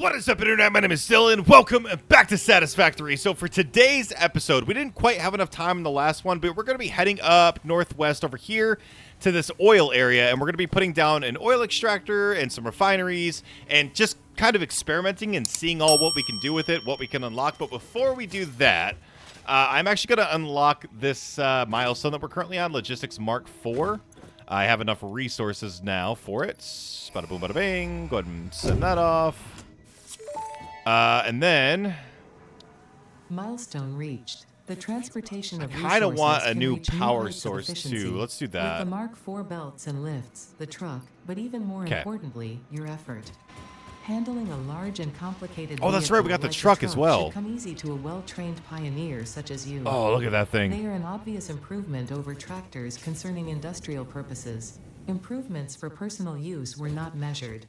What is up, Internet? My name is Dylan. Welcome back to Satisfactory. So for today's episode, we didn't quite have enough time in the last one, but we're going to be heading up northwest over here to this oil area, and we're going to be putting down an oil extractor and some refineries and just kind of experimenting and seeing what we can do with it, what we can unlock. But before we do that, I'm actually going to unlock this milestone that we're currently on, Logistics Mark IV. I have enough resources now for it. Bada boom, bada bing. Go ahead and send that off. And then milestone reached. The transportation of I kind of want a new reach power source too. Let's do that. With the Mark IV belts and lifts, the truck, but even more importantly, your effort. Handling a large and complicated that's right. We got the like truck as well. Should come easy to a well-trained pioneer such as you. Oh, look at that thing. They are an obvious improvement over tractors concerning industrial purposes. Improvements for personal use were not measured.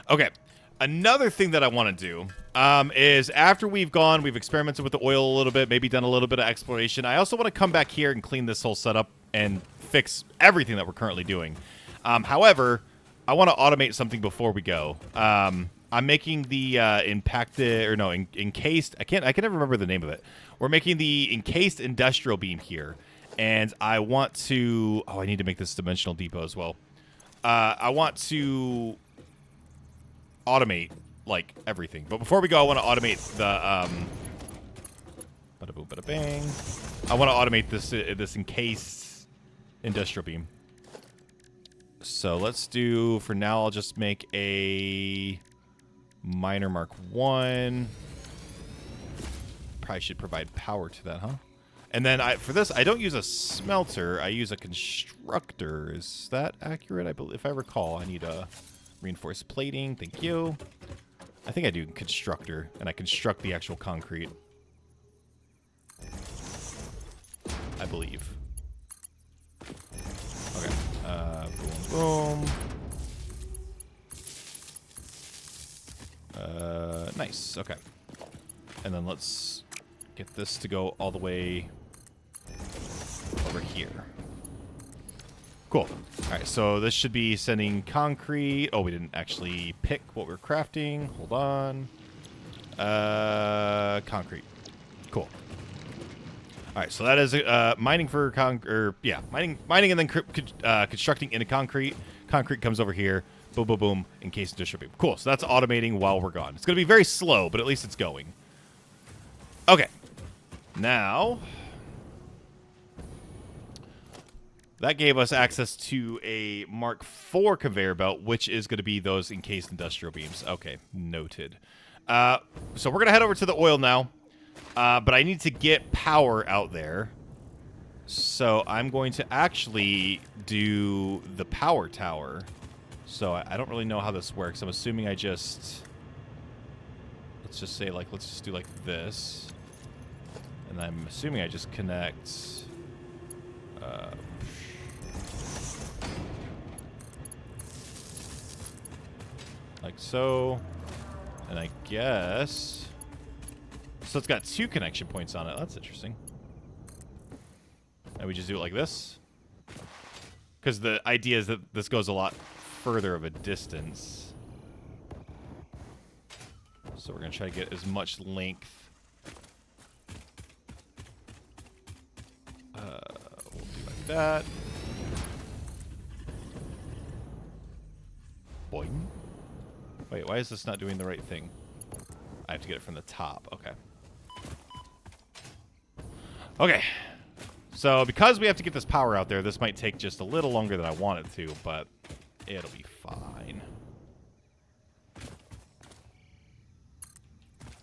Okay. Another thing that I want to do is after we've experimented with the oil a little bit, maybe done a little bit of exploration, I also want to come back here and clean this whole setup and fix everything that we're currently doing. However, I want to automate something before we go. I'm making the encased. I can never remember the name of it. We're making the encased industrial beam here, and I want to. Oh, I need to make this dimensional depot as well. I want to automate like everything, but before we go, I want to automate the bada boom, bada bang. I want to automate this encased industrial beam. So let's do, for now, I'll just make a miner Mark 1. Probably should provide power to that, huh? And then for this, I don't use a smelter. I use a constructor. Is that accurate? If I recall, I need a reinforced plating. Thank you. I think I do constructor, and I construct the actual concrete. I believe. Okay. Boom, boom. Nice. Okay. And then let's get this to go all the way over here. Cool. All right, so this should be sending concrete. Oh, we didn't actually pick what we're crafting. Hold on. Concrete. Cool. All right, so that is mining for mining and then constructing into concrete. Concrete comes over here. Boom, boom, boom. Encased industrial beam. Cool. So that's automating while we're gone. It's going to be very slow, but at least it's going. Okay. Now, that gave us access to a Mark IV conveyor belt, which is going to be those encased industrial beams. Okay, noted. So we're going to head over to the oil now. But I need to get power out there. So I'm going to actually do the power tower. So I don't really know how this works. I'm assuming let's just say, let's just do like this. And I'm assuming I just connect, like so. And I guess, so it's got 2 connection points on it. That's interesting. And we just do it like this. Because the idea is that this goes a lot further of a distance. So we're going to try to get as much length. We'll do like that. Boing. Wait, why is this not doing the right thing? I have to get it from the top. Okay. Okay. So because we have to get this power out there, this might take just a little longer than I want it to, but it'll be fine.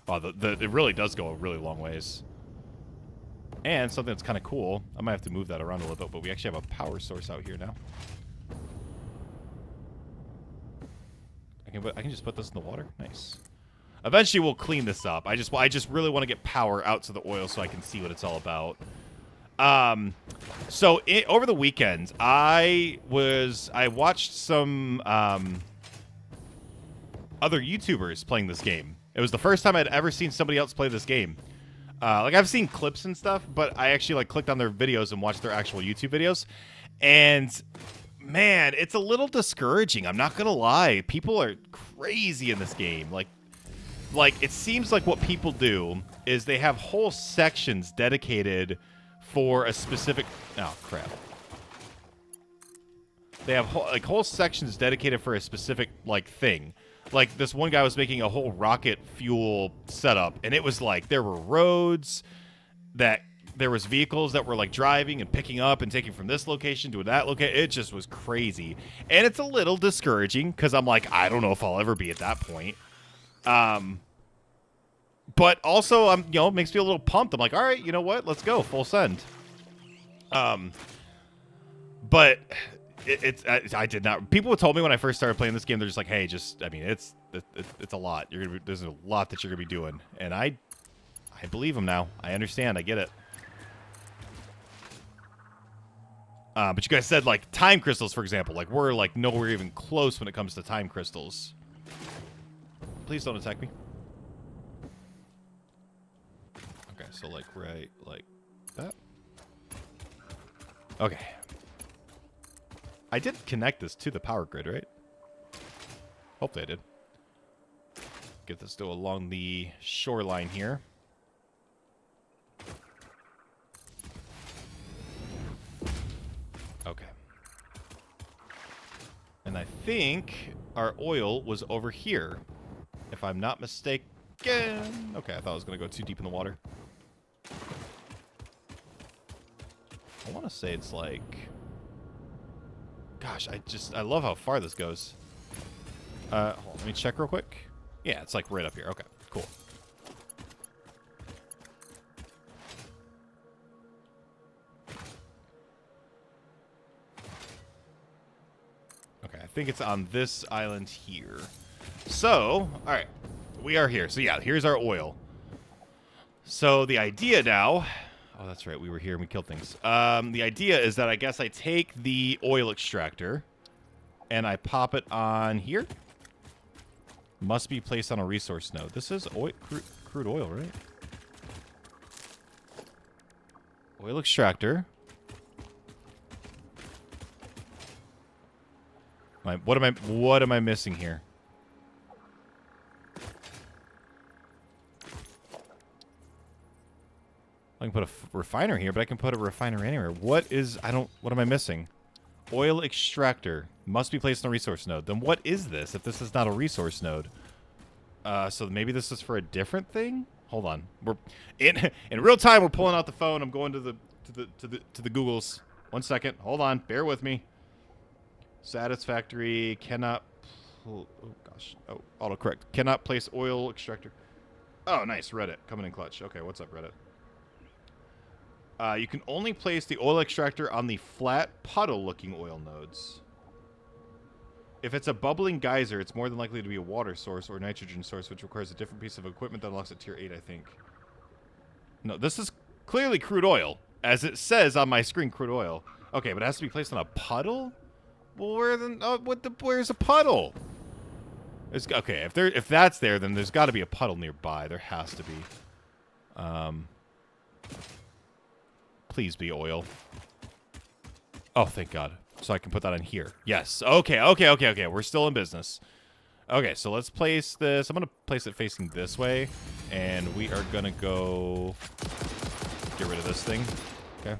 Wow, it really does go a really long ways. And something that's kind of cool, I might have to move that around a little bit, but we actually have a power source out here now. I can just put this in the water. Nice. Eventually, we'll clean this up. I just really want to get power out to the oil so I can see what it's all about. So over the weekend, I watched some other YouTubers playing this game. It was the first time I'd ever seen somebody else play this game. I've seen clips and stuff, but I actually clicked on their videos and watched their actual YouTube videos. And man, it's a little discouraging. I'm not gonna lie. People are crazy in this game. Like it seems like what people do is they have whole sections dedicated for a specific. Oh crap! They have whole sections dedicated for a specific thing. Like this one guy was making a whole rocket fuel setup, and it was like there were roads that. There was vehicles that were like driving and picking up and taking from this location to that location. It just was crazy. And it's a little discouraging because I'm like, I don't know if I'll ever be at that point. But also, it makes me a little pumped. I'm like, all right, you know what? Let's go. Full send. But I did not. People told me when I first started playing this game, they're just like, hey, it's a lot. There's a lot that you're going to be doing. And I believe them now. I understand. I get it. But you guys said, like, time crystals, for example. Like, we're, like, nowhere even close when it comes to time crystals. Please don't attack me. Okay, so, like, right, like that. Okay. I did connect this to the power grid, right? Hopefully I did. Get this to along the shoreline here. Okay. And I think our oil was over here, if I'm not mistaken. Okay, I thought I was going to go too deep in the water. I want to say it's like... Gosh, I love how far this goes. Hold on, let me check real quick. Yeah, it's like right up here. Okay, cool. Okay, I think it's on this island here. So, all right, we are here. So yeah, here's our oil. So the idea now... Oh, that's right, we were here and we killed things. The idea is that I guess I take the oil extractor and I pop it on here. Must be placed on a resource node. This is oil, crude oil, right? Oil extractor. What am I missing here? I can put a refiner here, but I can put a refiner anywhere. What am I missing? Oil extractor. Must be placed on a resource node. Then what is this if this is not a resource node? So maybe this is for a different thing? Hold on. We're in real time, we're pulling out the phone. I'm going to the Googles. 1 second. Hold on. Bear with me. Satisfactory cannot oh gosh. Oh, autocorrect. Cannot place oil extractor. Oh, nice. Reddit. Coming in clutch. Okay, what's up, Reddit? You can only place the oil extractor on the flat puddle-looking oil nodes. If it's a bubbling geyser, it's more than likely to be a water source or nitrogen source, which requires a different piece of equipment that unlocks at tier 8, I think. No, this is clearly crude oil, as it says on my screen, crude oil. Okay, but it has to be placed on a puddle? Well, where's a puddle? Okay, if that's there, then there's got to be a puddle nearby. There has to be. Please be oil. Oh, thank God. So I can put that in here. Yes. Okay. We're still in business. Okay, so let's place this. I'm going to place it facing this way. And we are going to go get rid of this thing. Okay.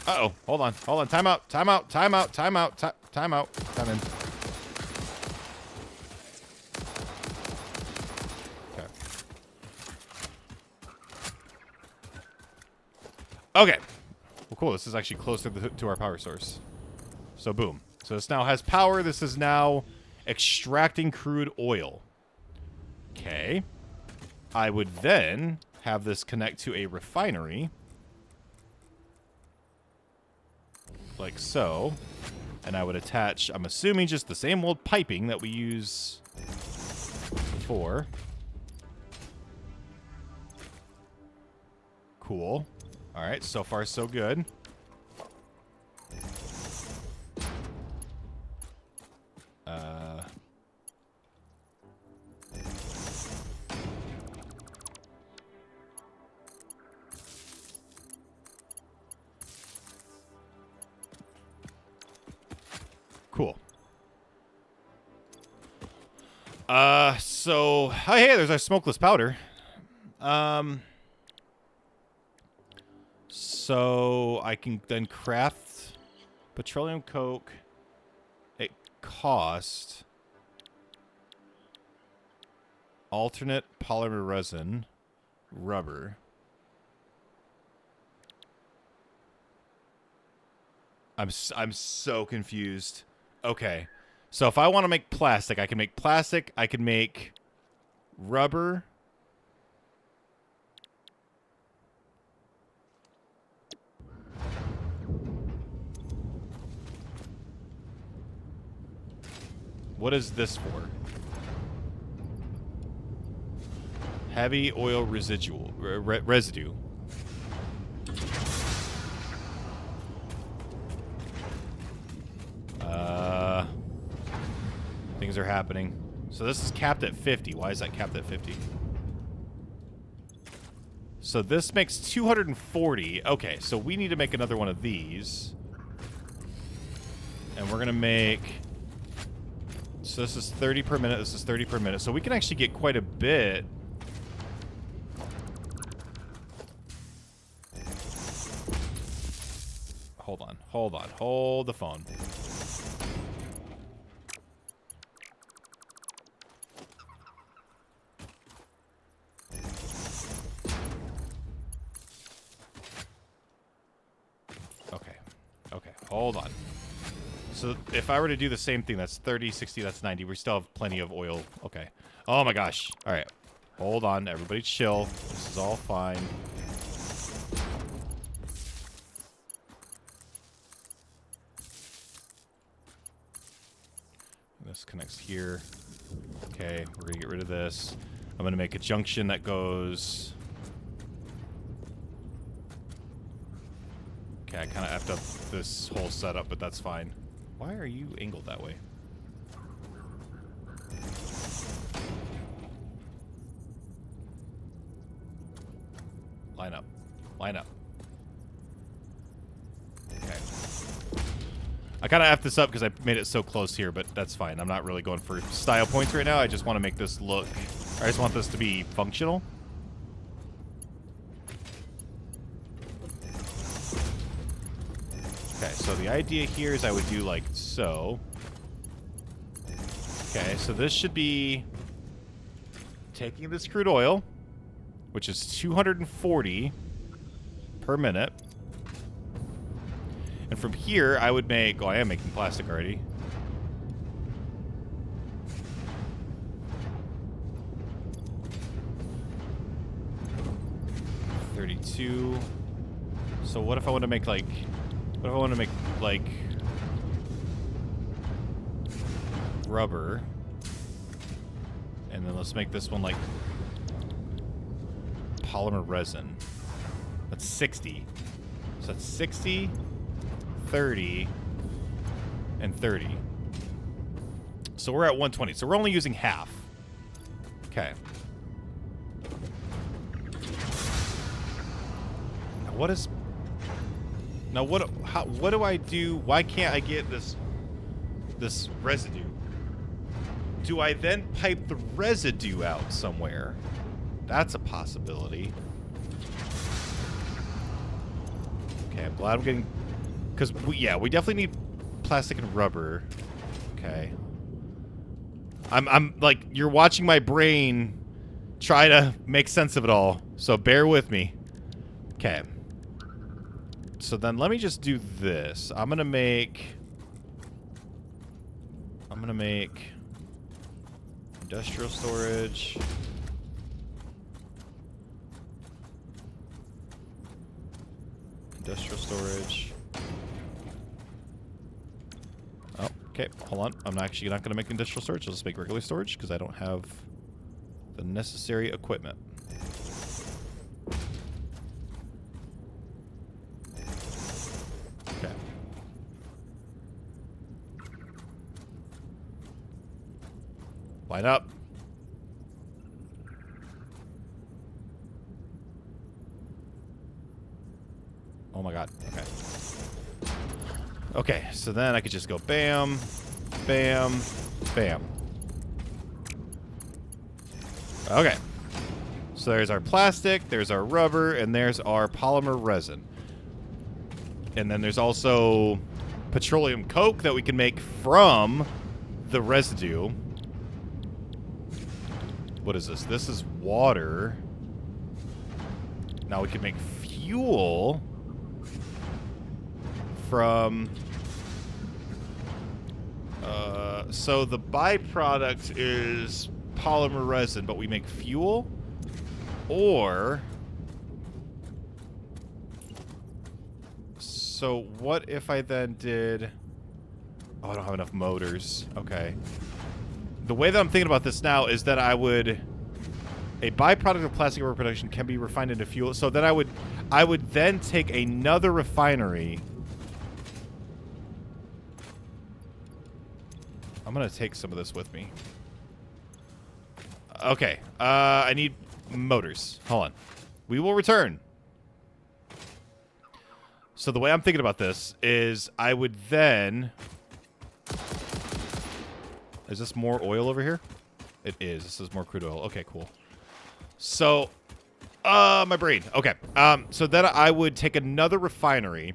Uh-oh. Hold on. Time out. Time in. Okay. Well, cool. This is actually closer to our power source. So, boom. So, this now has power. This is now extracting crude oil. Okay. I would then have this connect to a refinery. Like so. And I would attach, I'm assuming, just the same old piping that we use before. Cool. All right, so far so good. Cool. So, oh, hey, there's our smokeless powder. So I can then craft petroleum coke at cost, alternate polymer resin, rubber. I'm so confused. Okay. So if I want to make plastic, I can make plastic, I can make rubber. What is this for? Heavy oil residual residue. Things are happening. So this is capped at 50. Why is that capped at 50? So this makes 240. Okay, so we need to make another one of these. And we're going to make... So this is 30 per minute. This is 30 per minute. So we can actually get quite a bit. Hold on. Hold on. Hold the phone. Okay, hold on. So if I were to do the same thing, that's 30, 60, that's 90. We still have plenty of oil. Okay. Oh my gosh. All right. Hold on. Everybody chill. This is all fine. This connects here. Okay, we're going to get rid of this. I'm going to make a junction that goes... Okay, I kind of effed up this whole setup, but that's fine. Why are you angled that way? Line up. Line up. Okay. I kind of effed this up because I made it so close here, but that's fine. I'm not really going for style points right now. I just want to make this look... I just want this to be functional. Okay, so the idea here is I would do like so. Okay, so this should be taking this crude oil, which is 240 per minute. And from here, I would make... Oh, I am making plastic already. $32. So what if I want to make like... What if I want to make, like, rubber? And then let's make this one, like, polymer resin. That's 60. So that's 60, 30, and 30. So we're at 120. So we're only using half. Okay. Now what is... Now what do I do? Why can't I get this residue? Do I then pipe the residue out somewhere? That's a possibility. Okay, I'm glad I'm getting... Because, yeah, we definitely need plastic and rubber. Okay. I'm like, you're watching my brain try to make sense of it all. So bear with me. Okay. So then let me just do this. I'm gonna make industrial storage. Industrial storage. Oh, okay. Hold on. I'm actually not gonna make industrial storage. I'll just make regular storage because I don't have the necessary equipment. Line up. Oh my god. Okay. Okay, so then I could just go bam, bam, bam. Okay. So there's our plastic, there's our rubber, and there's our polymer resin. And then there's also petroleum coke that we can make from the residue. What is this? This is water. Now we can make fuel from... so the byproduct is polymer resin, but we make fuel? Or... So what if I then did... Oh, I don't have enough motors. Okay. The way that I'm thinking about this now is that I would... A byproduct of plastic rubber production can be refined into fuel. So then I would then take another refinery. I'm going to take some of this with me. Okay. I need motors. Hold on. We will return. So the way I'm thinking about this is I would then... Is this more oil over here? It is. This is more crude oil. Okay, cool. So, my brain. Okay. So then I would take another refinery,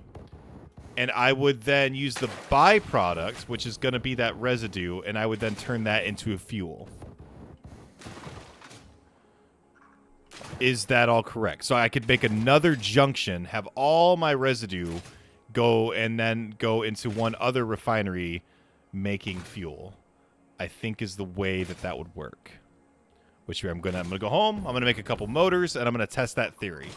and I would then use the byproduct, which is going to be that residue, and I would then turn that into a fuel. Is that all correct? So I could make another junction, have all my residue go, and then go into one other refinery making fuel. I think is the way that that would work. Which I'm gonna go home, I'm gonna make a couple motors, and I'm gonna test that theory.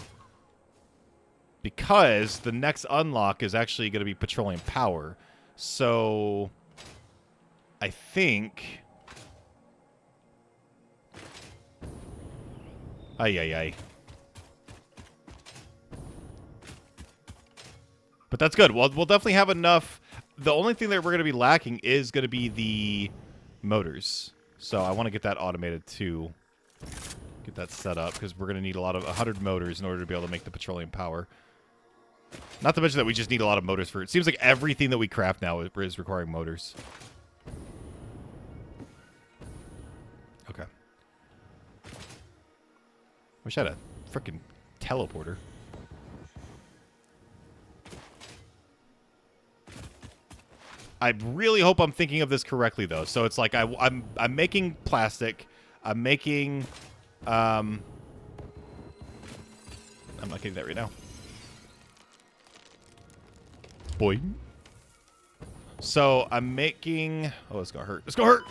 Because the next unlock is actually gonna be petroleum power. So I think... Ay. But that's good. We'll definitely have enough. The only thing that we're going to be lacking is going to be the motors. So I want to get that automated too. Get that set up because we're going to need a lot of 100 motors in order to be able to make the petroleum power. Not to mention that we just need a lot of motors for it. Seems like everything that we craft now is requiring motors. Okay. Wish I had a frickin' teleporter. I really hope I'm thinking of this correctly, though. So it's like I'm making plastic. I'm making... I'm not getting that right now. Boy. So I'm making... Oh, it's gonna hurt. It's gonna hurt!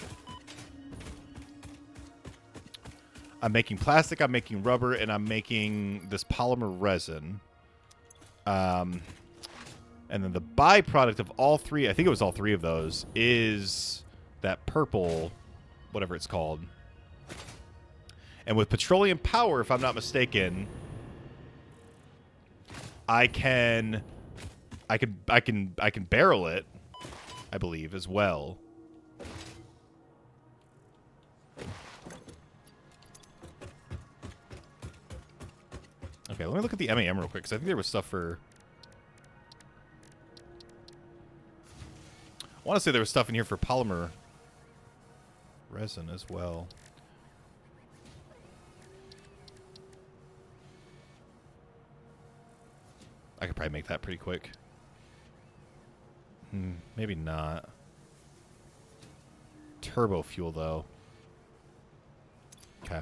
I'm making plastic, I'm making rubber, and I'm making this polymer resin. And then the byproduct of all three, I think it was all three of those, is that purple, whatever it's called. And with petroleum power, if I'm not mistaken, I can barrel it, I believe, as well. Okay, let me look at the MAM real quick, because I think there was stuff for... I want to say there was stuff in here for polymer resin as well. I could probably make that pretty quick. Maybe not. Turbo fuel, though. Okay.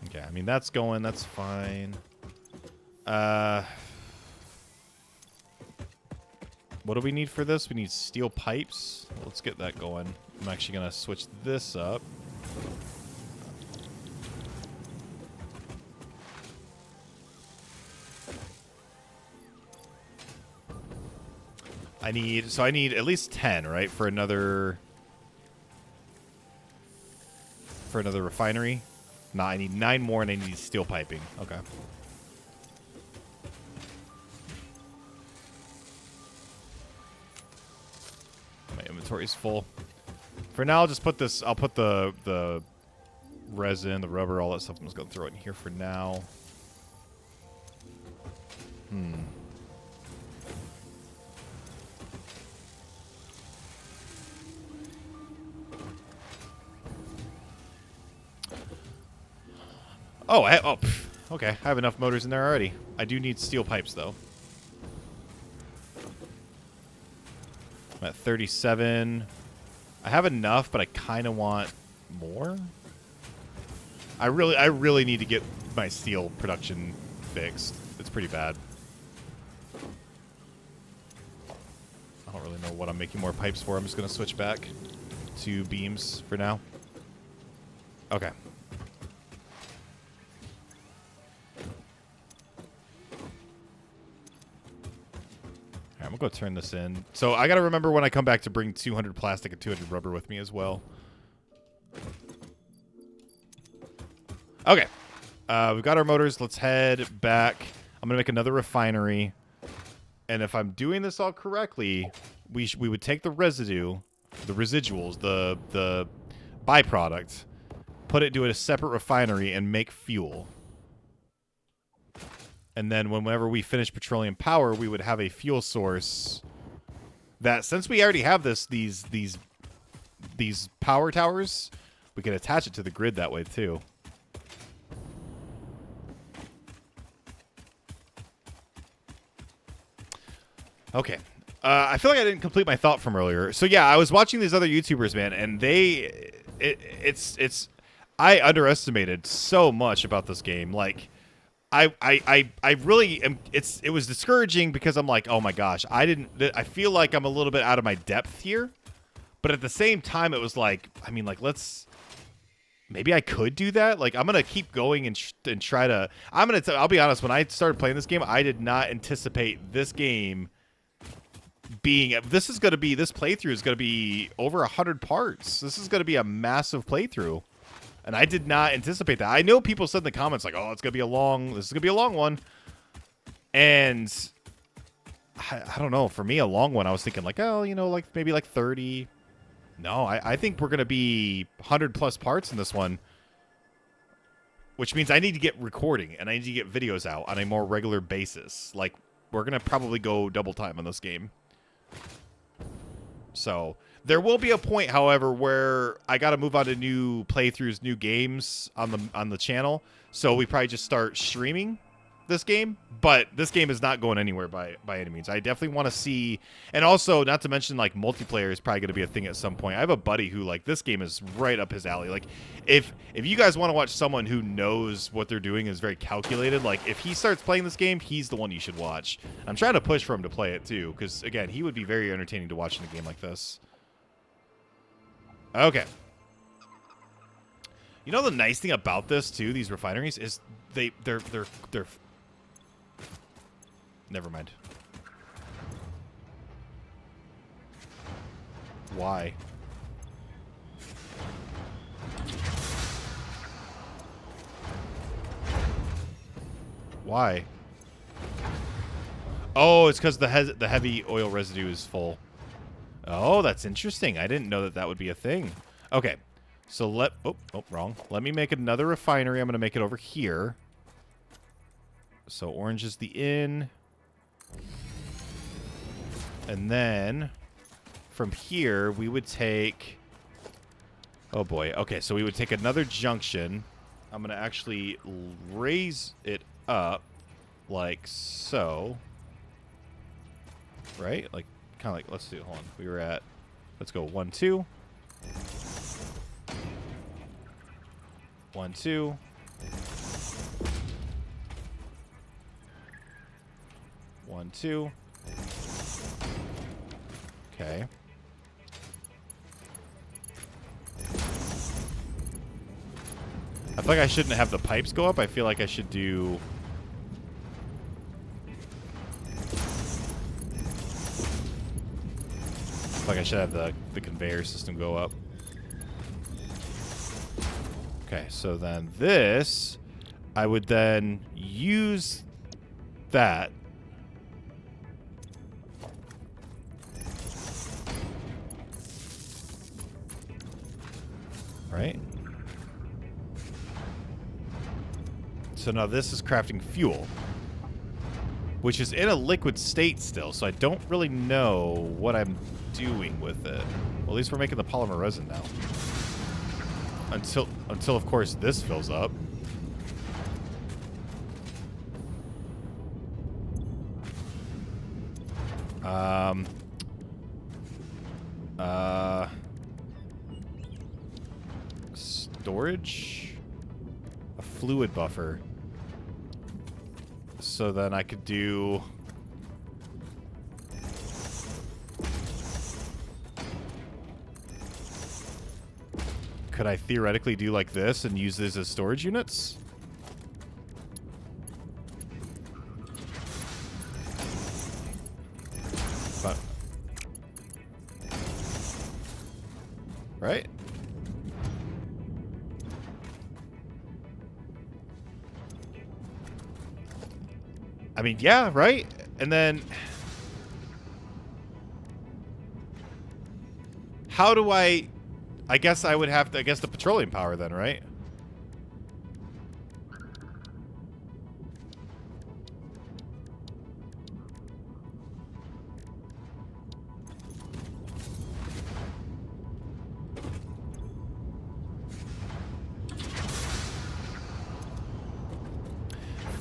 Okay, I mean, that's going. That's fine. What do we need for this? We need steel pipes. Let's get that going. I'm actually going to switch this up. I need at least 10, right, for another refinery. Nah, I need 9 more, and I need steel piping. Okay. My inventory's full. For now, I'll just put this. I'll put the resin, the rubber, all that stuff. I'm just gonna throw it in here for now. Okay. I have enough motors in there already. I do need steel pipes, though. I'm at 37. I have enough, but I kind of want more. I really need to get my steel production fixed. It's pretty bad. I don't really know what I'm making more pipes for. I'm just going to switch back to beams for now. Okay. I'm gonna go turn this in. So I gotta remember when I come back to bring 200 plastic and 200 rubber with me as well. Okay. We've got our motors. Let's head back. I'm gonna make another refinery. And if I'm doing this all correctly, we would take the residue, the residuals, the byproduct, put it into a separate refinery and make fuel. And then whenever we finish petroleum power, we would have a fuel source that, since we already have these power towers, we can attach it to the grid that way too. Okay. I feel like I didn't complete my thought from earlier. So yeah, I was watching these other YouTubers, man, and I underestimated so much about this game. Like, I really am. It was discouraging because I'm like, oh my gosh, I feel like I'm a little bit out of my depth here, but at the same time, it was like, I mean, like, maybe I could do that. Like, I'm gonna keep going and try to. I'll be honest. When I started playing this game, I did not anticipate this game being. This playthrough is gonna be over 100 parts. This is gonna be a massive playthrough. And I did not anticipate that. I know people said in the comments, like, oh, this is going to be a long one. And I don't know. For me, a long one, I was thinking like, oh, you know, like maybe like 30. No, I think we're going to be 100 plus parts in this one. Which means I need to get recording and I need to get videos out on a more regular basis. Like, we're going to probably go double time on this game. So there will be a point, however, where I got to move on to new playthroughs, new games on the channel. So we probably just start streaming this game. But this game is not going anywhere by any means. I definitely want to see, and also not to mention like multiplayer is probably going to be a thing at some point. I have a buddy who, like, this game is right up his alley. Like, if you guys want to watch someone who knows what they're doing, is very calculated, like if he starts playing this game, he's the one you should watch. I'm trying to push for him to play it too, because again, he would be very entertaining to watch in a game like this. Okay. You know the nice thing about this too, these refineries, is they're never mind. Why? Why? Oh, it's because the heavy oil residue is full. Oh, that's interesting. I didn't know that would be a thing. Okay. So wrong. Let me make another refinery. I'm going to make it over here. So orange is the in. And then from here, we would take... Oh, boy. Okay, so we would take another junction. I'm going to actually raise it up like so. Right? Like, kind of like, let's do, hold on. We were at, let's go 1, 2. 1, 2. One, two. Okay. I feel like I shouldn't have the pipes go up. I feel like I should do... I feel like I should have the conveyor system go up. Okay, so then this, I would then use that. Right? So now this is crafting fuel, which is in a liquid state still, so I don't really know what I'm doing with it. Well, at least we're making the polymer resin now. Until of course this fills up. Storage? A fluid buffer. So then I could do... Could I theoretically do like this and use this as storage units? But, right? I mean, yeah, right? And then... How do I guess I would have to... I guess the petroleum power then, right?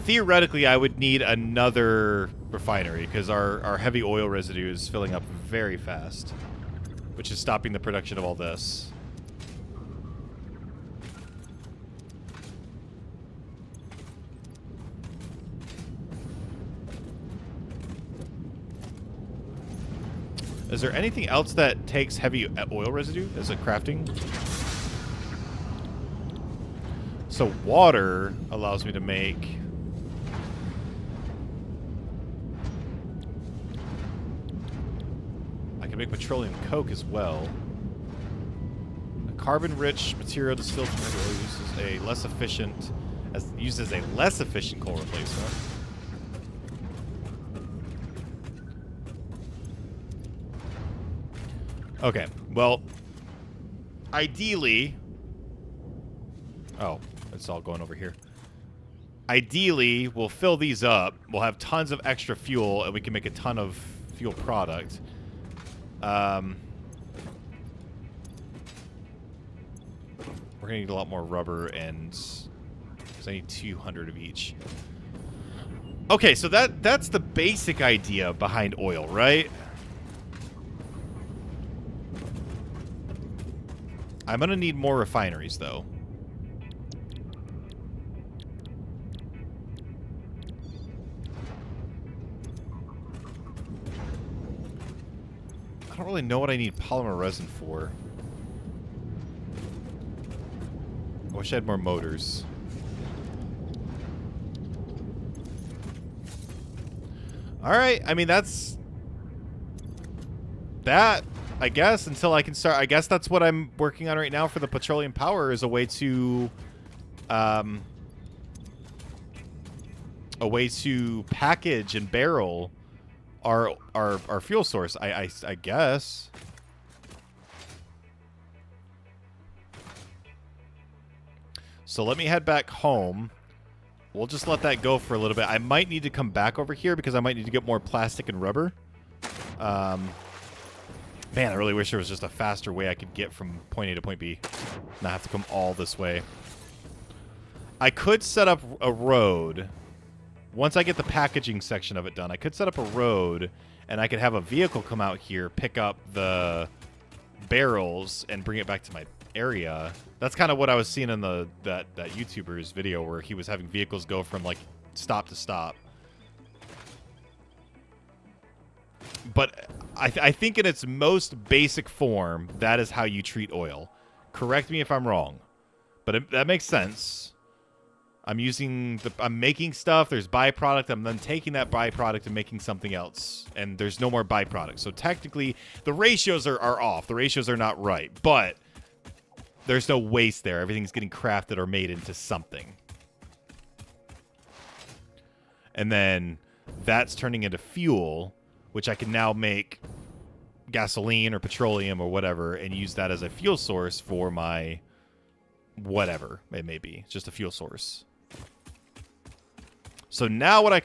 Theoretically, I would need another refinery because our heavy oil residue is filling up very fast, which is stopping the production of all this. Is there anything else that takes heavy oil residue as a crafting? So water allows me to make... I can make petroleum coke as well. A carbon-rich material distilled from heavy oil uses a less efficient coal replacement. Okay, well, ideally... Oh, it's all going over here. Ideally, we'll fill these up. We'll have tons of extra fuel, and we can make a ton of fuel product. We're going to need a lot more rubber, and... Because I need 200 of each. Okay, so that's the basic idea behind oil, right? I'm going to need more refineries, though. I don't really know what I need polymer resin for. I wish I had more motors. Alright, I mean, that's... That... I guess until I can start. I guess that's what I'm working on right now for the petroleum power is a way to, package and barrel our fuel source. I guess. So let me head back home. We'll just let that go for a little bit. I might need to come back over here because I might need to get more plastic and rubber. Man, I really wish there was just a faster way I could get from point A to point B. Not have to come all this way. I could set up a road. Once I get the packaging section of it done, I could set up a road, and I could have a vehicle come out here, pick up the barrels, and bring it back to my area. That's kind of what I was seeing in that YouTuber's video where he was having vehicles go from, like, stop to stop. But I think in its most basic form, that is how you treat oil. Correct me if I'm wrong, but that makes sense. I'm making stuff. There's byproduct. I'm then taking that byproduct and making something else, and there's no more byproduct. So technically, the ratios are off. The ratios are not right, but there's no waste there. Everything's getting crafted or made into something, and then that's turning into fuel, which I can now make gasoline or petroleum or whatever and use that as a fuel source for my whatever it may be. It's just a fuel source. So now what I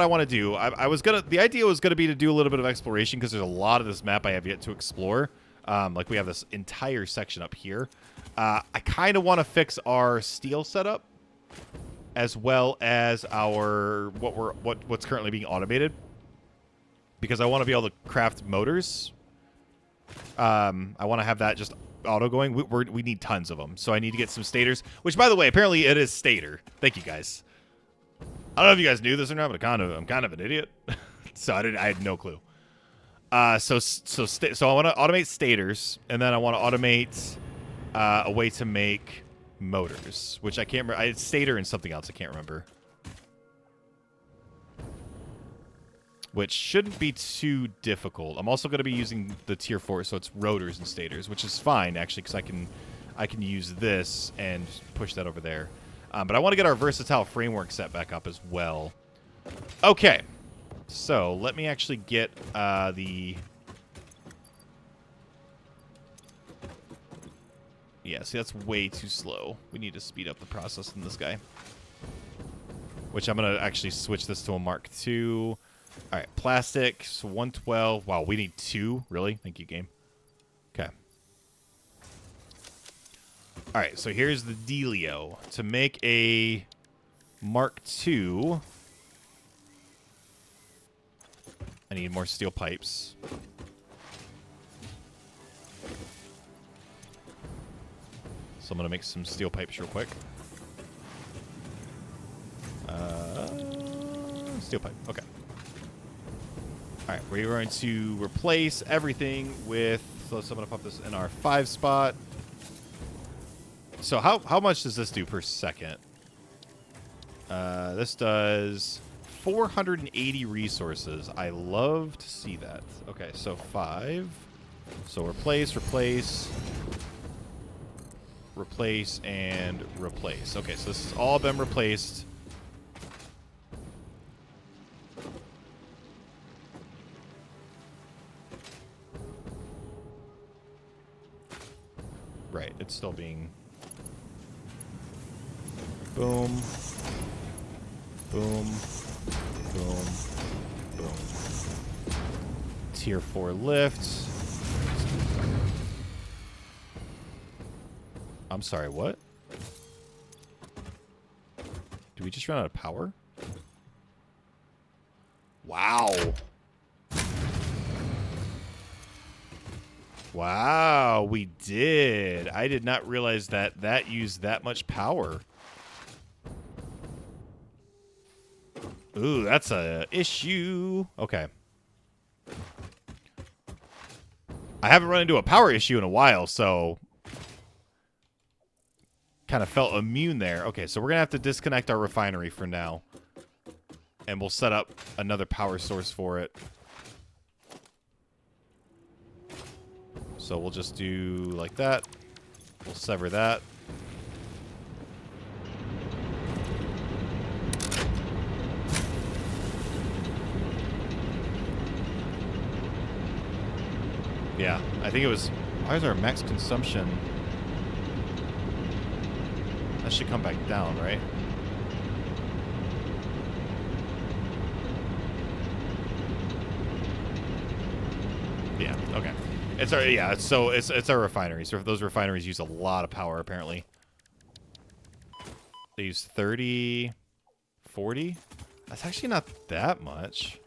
want to do, the idea was gonna be to do a little bit of exploration because there's a lot of this map I have yet to explore. Like we have this entire section up here. I kind of want to fix our steel setup as well as our what's currently being automated. because I want to be able to craft motors. I want to have that just auto going. We need tons of them, so I need to get some stators. Which, by the way, apparently it is stator. Thank you guys. I don't know if you guys knew this or not, but I'm kind of an idiot, so I had no clue. So I want to automate stators, and then I want to automate a way to make motors, which I can't remember. It's stator and something else I can't remember. Which shouldn't be too difficult. I'm also going to be using the tier 4, so it's rotors and stators, which is fine, actually, because I can use this and push that over there. But I want to get our versatile framework set back up as well. Okay. So let me actually get the... Yeah, see, that's way too slow. We need to speed up the process in this guy. Which I'm going to actually switch this to a Mark II. All right, plastic, so 112. Wow, we need 2? Really? Thank you, game. Okay. All right, so here's the dealio. To make a Mark II, I need more steel pipes. So I'm going to make some steel pipes real quick. Steel pipe, okay. All right, we're going to replace everything with, so I'm going to pop this in our 5 spot. So how much does this do per second? This does 480 resources. I love to see that. Okay, so 5. So replace, and replace. Okay, so this has all been replaced. Right, it's still being... Boom. Boom. Boom. Boom. Tier 4 lifts. I'm sorry, what? Did we just run out of power? Wow. Wow, we did. I did not realize that that used that much power. Ooh, that's a issue. Okay. I haven't run into a power issue in a while, so kind of felt immune there. Okay, so we're going to have to disconnect our refinery for now. And we'll set up another power source for it. So we'll just do like that. We'll sever that. Yeah, I think it was... Why is our max consumption... That should come back down, right? Yeah, okay. It's our it's our refineries. So those refineries use a lot of power apparently. They use 30, 40. That's actually not that much.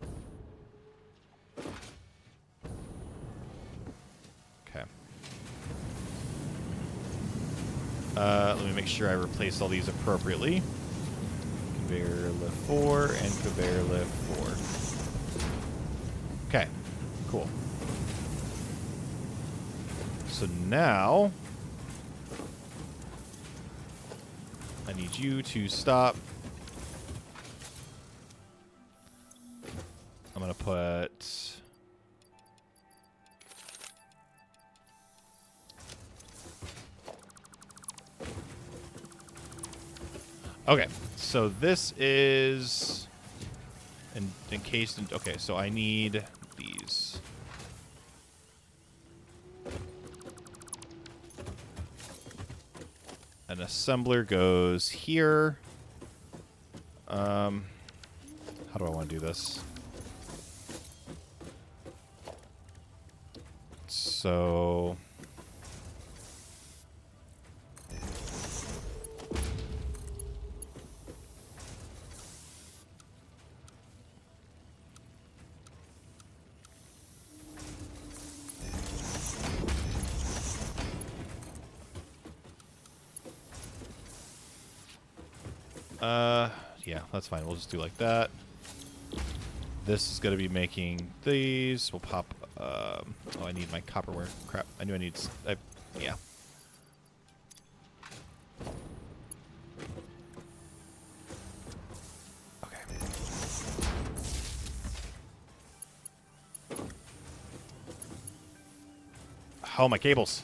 Okay. Let me make sure I replace all these appropriately. Conveyor lift 4 and conveyor lift 4. Okay, cool. So now, I need you to stop. I'm going to put... Okay, so this is encased in... Okay, so I need these. An assembler goes here. How do I want to do this? So... Yeah, that's fine. We'll just do like that. This is going to be making these. We'll pop, oh, I need my copperware. Crap. I knew I need, yeah. Okay. Oh, my cables.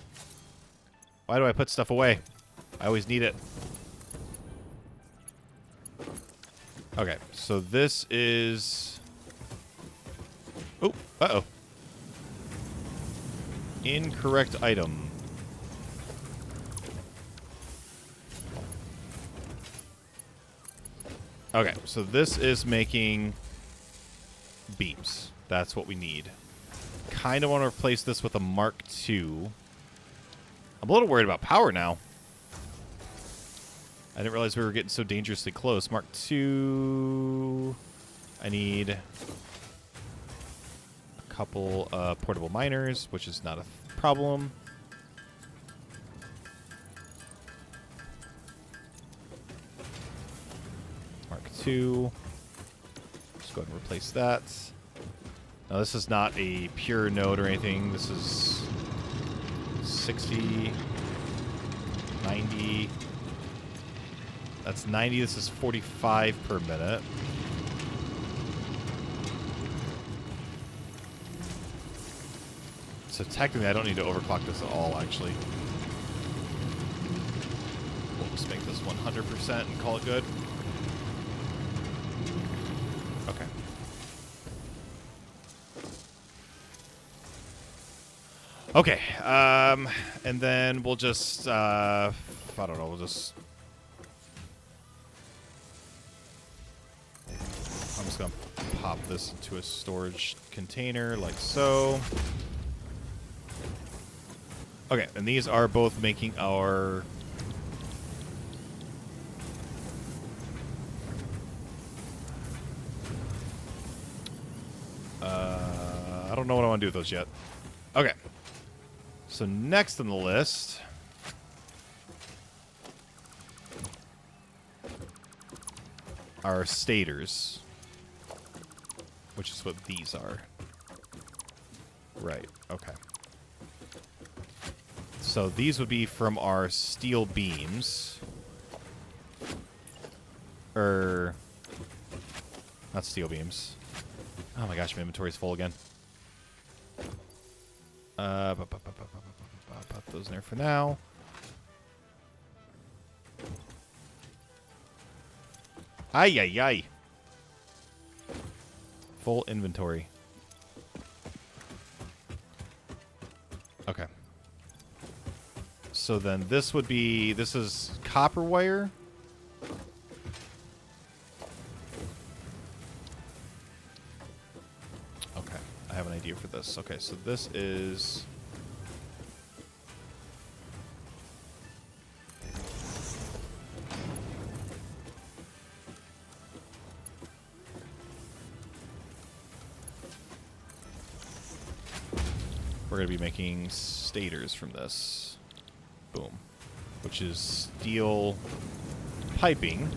Why do I put stuff away? I always need it. Okay, so this is... Oh, uh-oh. Incorrect item. Okay, so this is making beams. That's what we need. Kind of want to replace this with a Mark II. I'm a little worried about power now. I didn't realize we were getting so dangerously close. Mark II. I need a couple portable miners, which is not a problem. Mark II. Just go ahead and replace that. Now, this is not a pure node or anything. This is 60, 90. That's 90. This is 45 per minute. So technically, I don't need to overclock this at all, actually. We'll just make this 100% and call it good. Okay. Okay. And then we'll just, I don't know, we'll just... I'm just going to pop this into a storage container like so. Okay, and these are both making our... I don't know what I want to do with those yet. Okay. So next on the list... are stators. Which is what these are. Right, okay. So these would be from our steel beams. Not steel beams. Oh my gosh, my inventory's full again. Put those in there for now. Ay, ay, ay. Full inventory. Okay. So then this would be... This is copper wire. Okay. I have an idea for this. Okay, so this is... We're going to be making stators from this. Boom. Which is steel piping.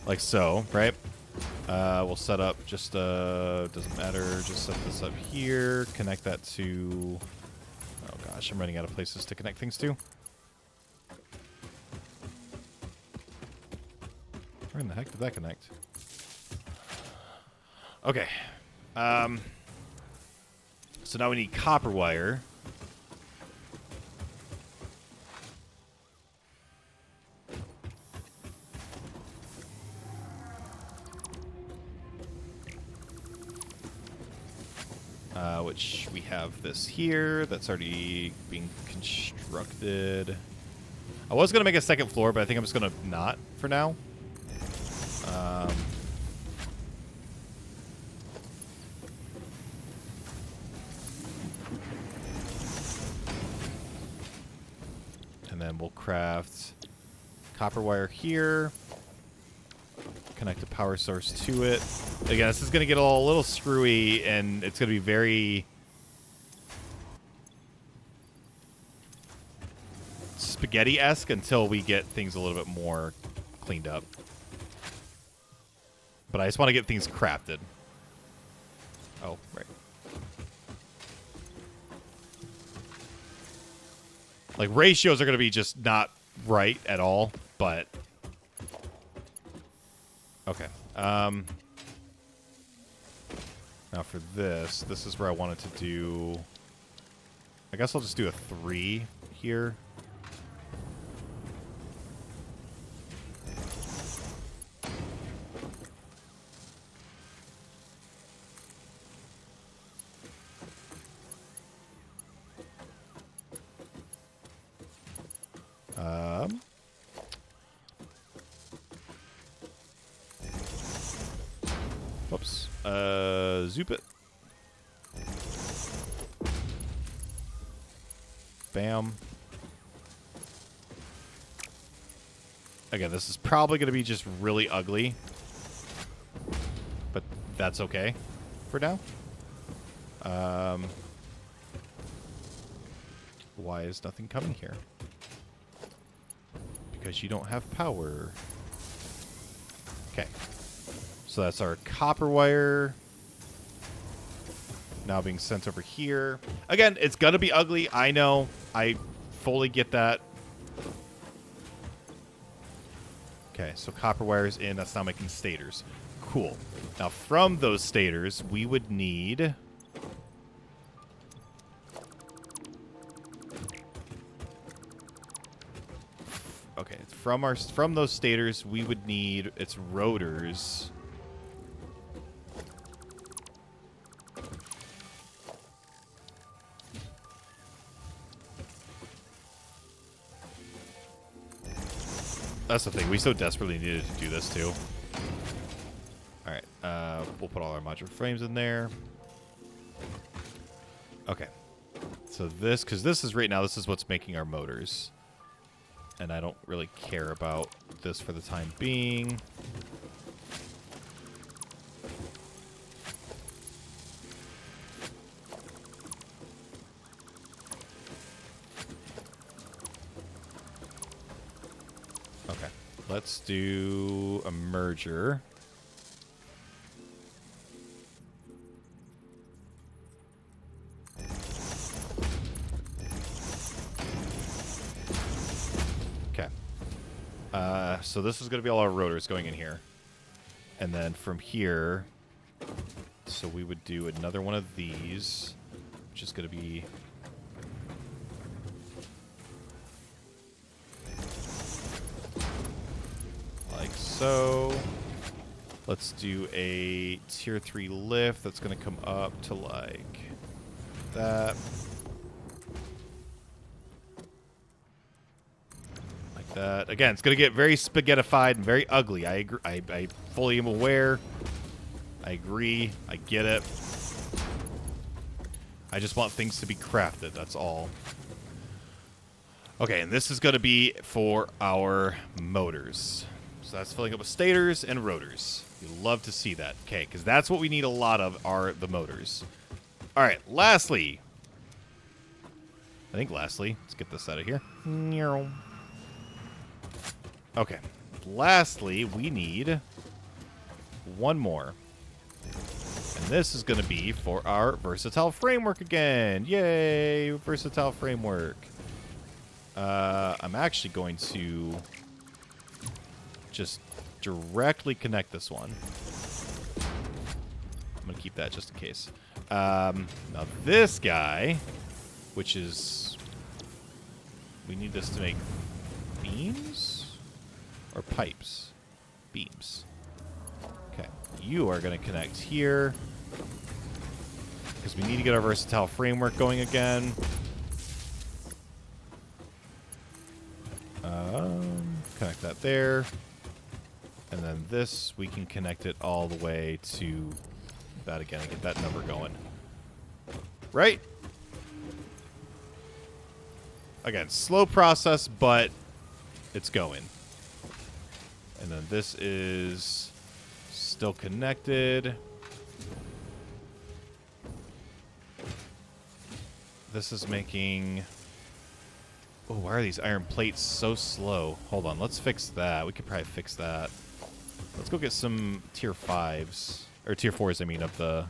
Like so, right? We'll set up just, doesn't matter, just set this up here. Connect that to... Oh gosh, I'm running out of places to connect things to. Where in the heck did that connect? Okay. So now we need copper wire. Which we have this here. That's already being constructed. I was going to make a second floor, but I think I'm just going to not for now. And then we'll craft copper wire here. Connect a power source to it. Again, this is going to get a little screwy, and it's going to be very... spaghetti-esque until we get things a little bit more cleaned up. But I just want to get things crafted. Oh, right. Like, ratios are going to be just not right at all, but... Okay. Now for this is where I wanted to do... I guess I'll just do a 3 here. Whoops. Zoop it. Bam. Again, this is probably going to be just really ugly. But that's okay for now. Why is nothing coming here? Because you don't have power. Okay. So that's our copper wire. Now being sent over here. Again, it's going to be ugly. I know. I fully get that. Okay, so copper wires in. That's now making stators. Cool. Now from those stators, we would need... Okay, from those stators, we would need its rotors. That's the thing. We so desperately needed to do this too. All right, we'll put all our modular frames in there. Okay, so because this is right now, this is what's making our motors. And I don't really care about this for the time being. Okay, let's do a merger. So this is going to be all our rotors going in here. And then from here, so we would do another one of these, which is going to be... like so. Let's do a tier 3 lift that's going to come up to like that. That. Again, it's going to get very spaghettified and very ugly. I agree. I fully am aware. I agree. I get it. I just want things to be crafted. That's all. Okay, and this is going to be for our motors. So that's filling up with stators and rotors. You love to see that. Okay, because that's what we need a lot of are the motors. All right, lastly. Let's get this out of here. Okay. Lastly, we need one more. And this is going to be for our versatile framework again. Yay, versatile framework. I'm actually going to just directly connect this one. I'm going to keep that just in case. Now this guy, which is... we need this to make beams? Or pipes? Beams. Okay. You are going to connect here. Because we need to get our versatile framework going again. Connect that there. And then this, we can connect it all the way to that again and get that number going. Right? Again, slow process, but it's going. And then this is still connected. This is making Oh, why are these iron plates so slow? Hold on, let's fix that. We could probably fix that. Let's go get some tier 5s. Or tier 4s, I mean, of the...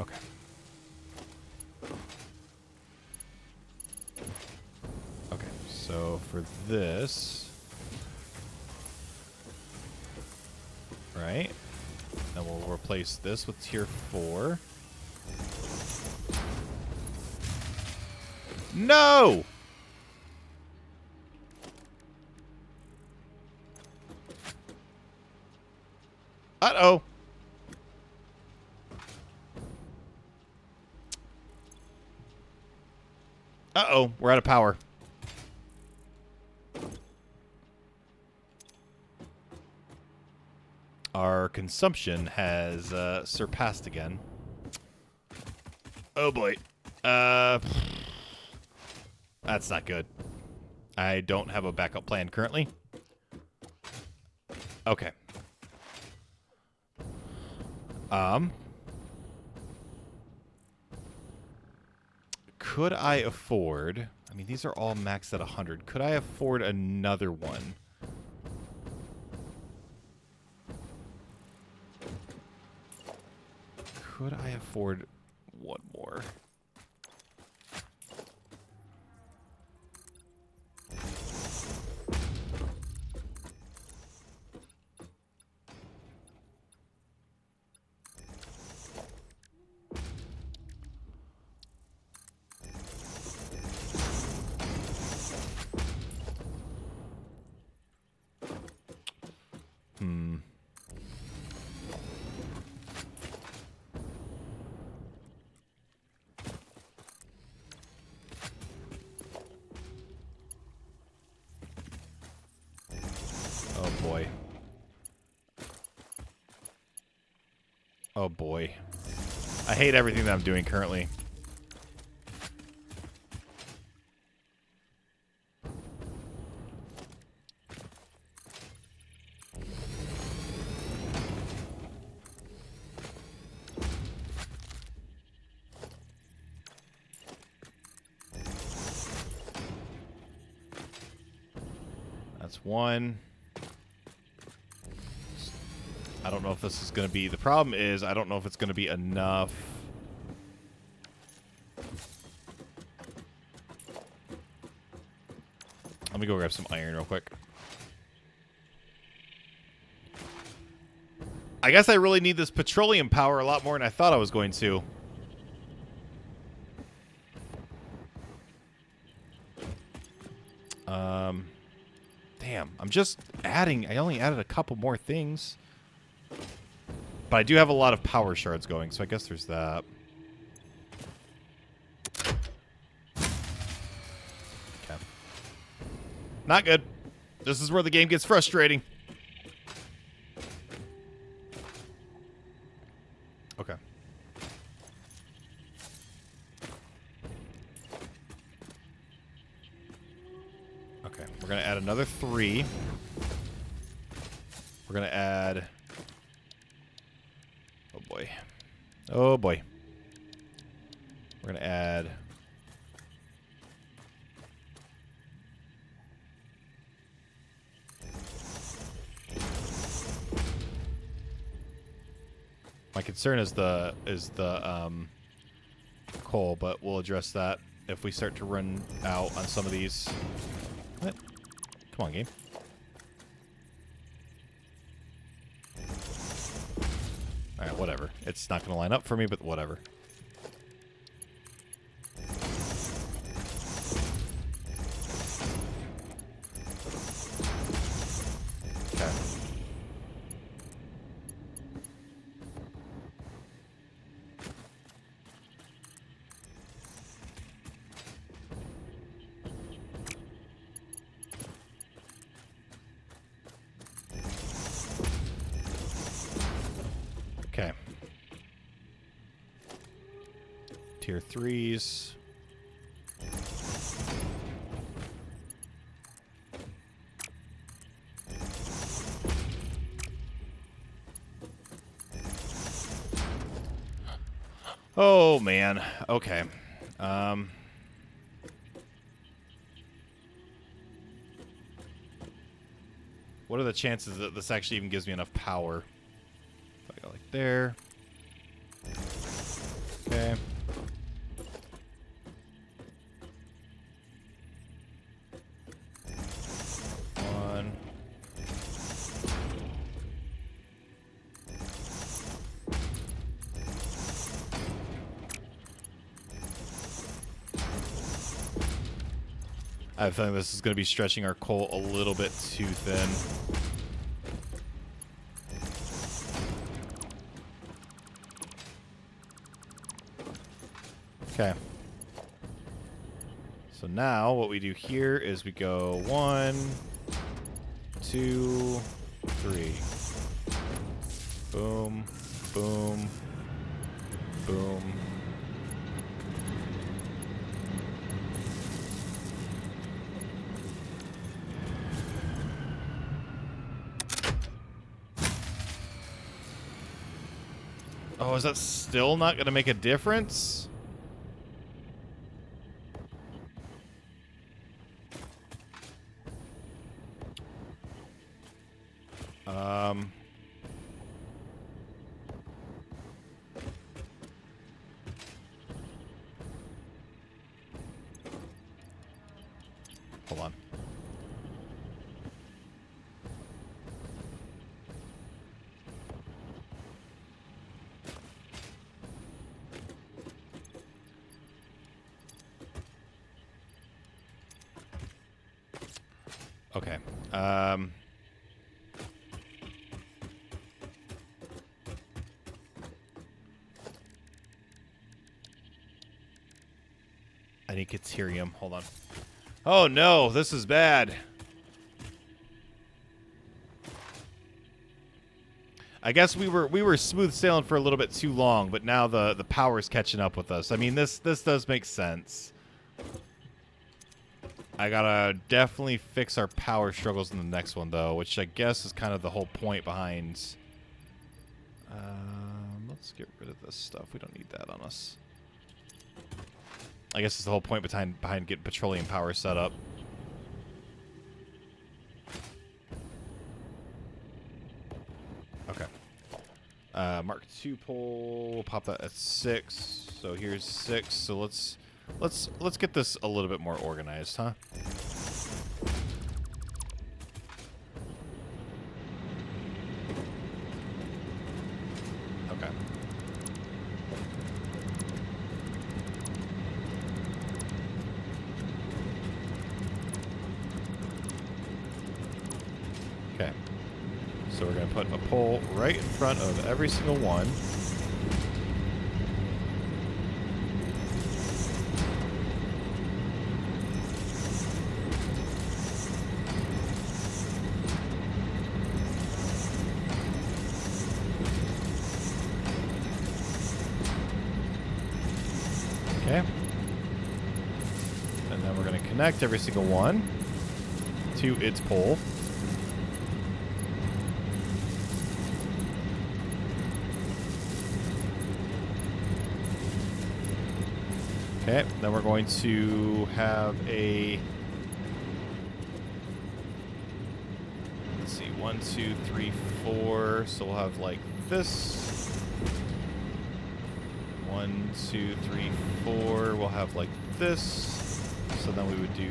Okay. Okay, so for this... Right? Then we'll replace this with tier 4. No! Uh-oh. Uh-oh, we're out of power. Our consumption has surpassed again. Oh boy. That's not good. I don't have a backup plan currently. Okay. Could I afford... I mean, these are all maxed at 100. Could I afford another one? Could I afford one more? Oh boy. Oh boy. I hate everything that I'm doing currently. That's one. I don't know if this is going to be... The problem is I don't know if it's going to be enough. Let me go grab some iron real quick. I guess I really need this petroleum power a lot more than I thought I was going to. Damn, I'm just adding... I only added a couple more things. But I do have a lot of power shards going, so I guess there's that. Okay. Not good. This is where the game gets frustrating. Okay. Okay, we're going to add another 3. We're going to add... Oh boy. Oh boy. We're going to add... My concern is the coal, but we'll address that if we start to run out on some of these. What? Come on, game. Alright, whatever. It's not going to line up for me, but whatever. Okay. Okay. Tier 3s. Oh man. Okay. What are the chances that this actually even gives me enough power? If I go like there. Okay. One. I have a feeling this is going to be stretching our coal a little bit too thin. Okay. So now what we do here is we go 1, 2, 3. Boom, boom, boom. Oh, is that still not going to make a difference? Hold on. Okay. I need Caterium. Hold on. Oh no, this is bad. I guess we were smooth sailing for a little bit too long, but now the power's catching up with us. I mean, this does make sense. I gotta definitely fix our power struggles in the next one, though, which I guess is kind of the whole point behind. Let's get rid of this stuff. We don't need that on us. I guess it's the whole point behind getting petroleum power set up. Okay. Mark II pole. We'll pop that at 6. So here's 6. So let's get this a little bit more organized, huh? Okay. Okay. So we're going to put a pole right in front of every single one. Okay. And then we're going to connect every single one to its pole. Okay, then we're going to have a, let's see, 1, 2, 3, 4. So we'll have like this. 1, 2, 3, 4. We'll have like this. So then we would do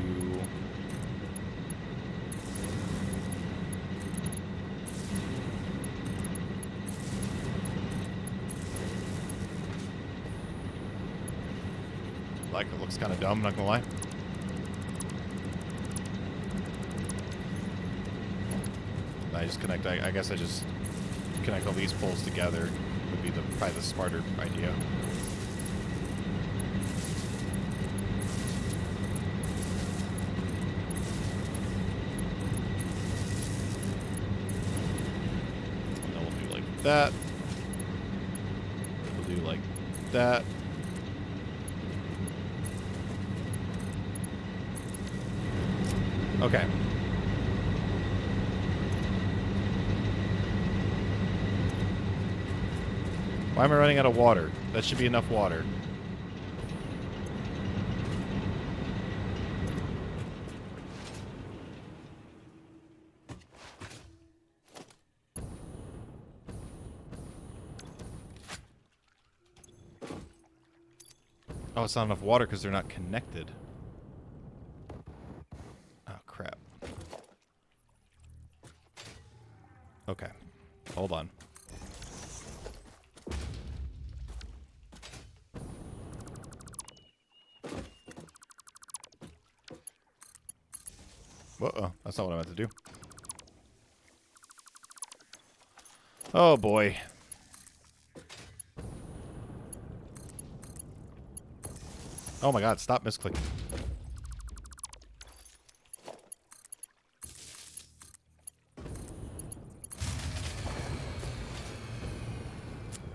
like, it looks kind of dumb, not gonna lie. I just connect, I guess I just connect all these poles together would be probably the smarter idea. And then we'll do like that. We'll do like that. Okay. Why am I running out of water? That should be enough water. Oh, it's not enough water because they're not connected. Oh, crap. Okay. Hold on. Uh-oh. That's not what I meant to do. Oh, boy. Oh, my God. Stop misclicking.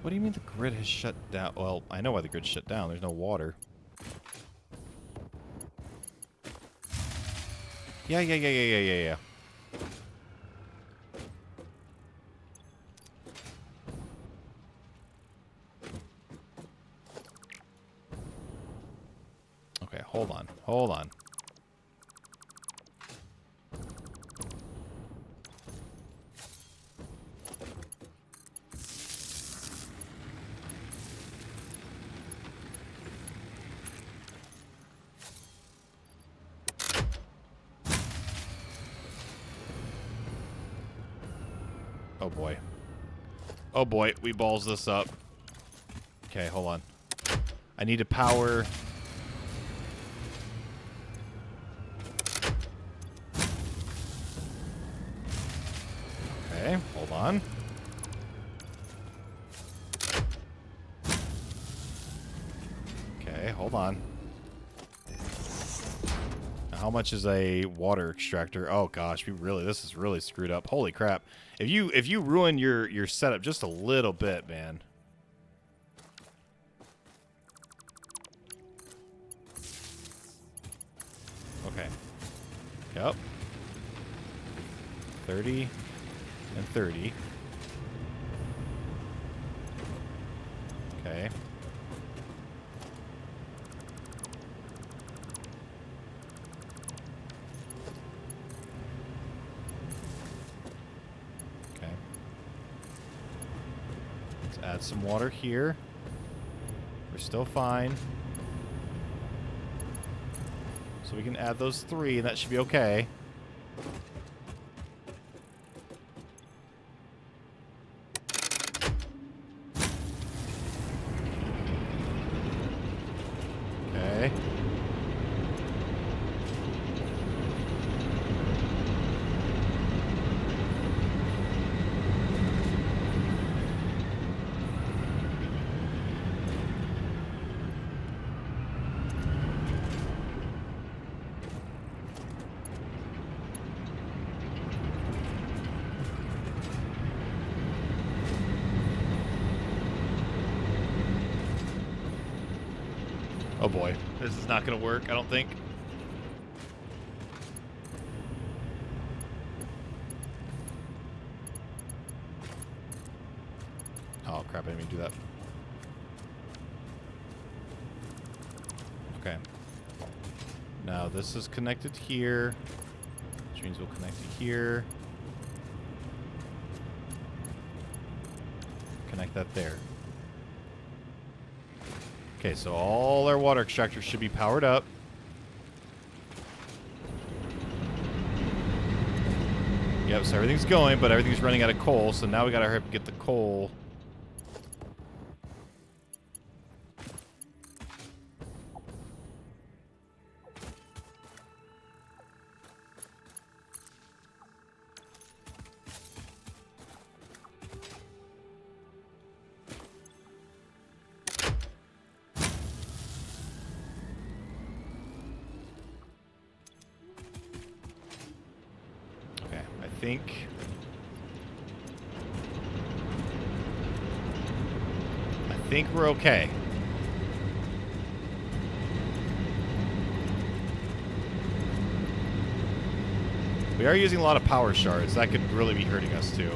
What do you mean the grid has shut down? Well, I know why the grid's shut down. There's no water. Yeah. Okay, hold on. Hold on. Oh boy. Oh boy, we balls this up. Okay, hold on. I need to power. Okay, hold on. Okay, hold on. How much is a water extractor? Oh gosh, this is really screwed up. Holy crap. If you ruin your setup just a little bit, man. Okay. Yep. 30 and 30. Okay. Add some water here. We're still fine. So we can add those 3, and that should be okay. Okay. Oh boy, this is not going to work, I don't think. Oh crap, I didn't mean to do that. Okay. Now this is connected here, which means we'll connect it here. Connect that there. Okay, so all our water extractors should be powered up. Yep, so everything's going, but everything's running out of coal, so now we gotta hurry up and get the coal. I think we're okay. We are using a lot of power shards. That could really be hurting us too.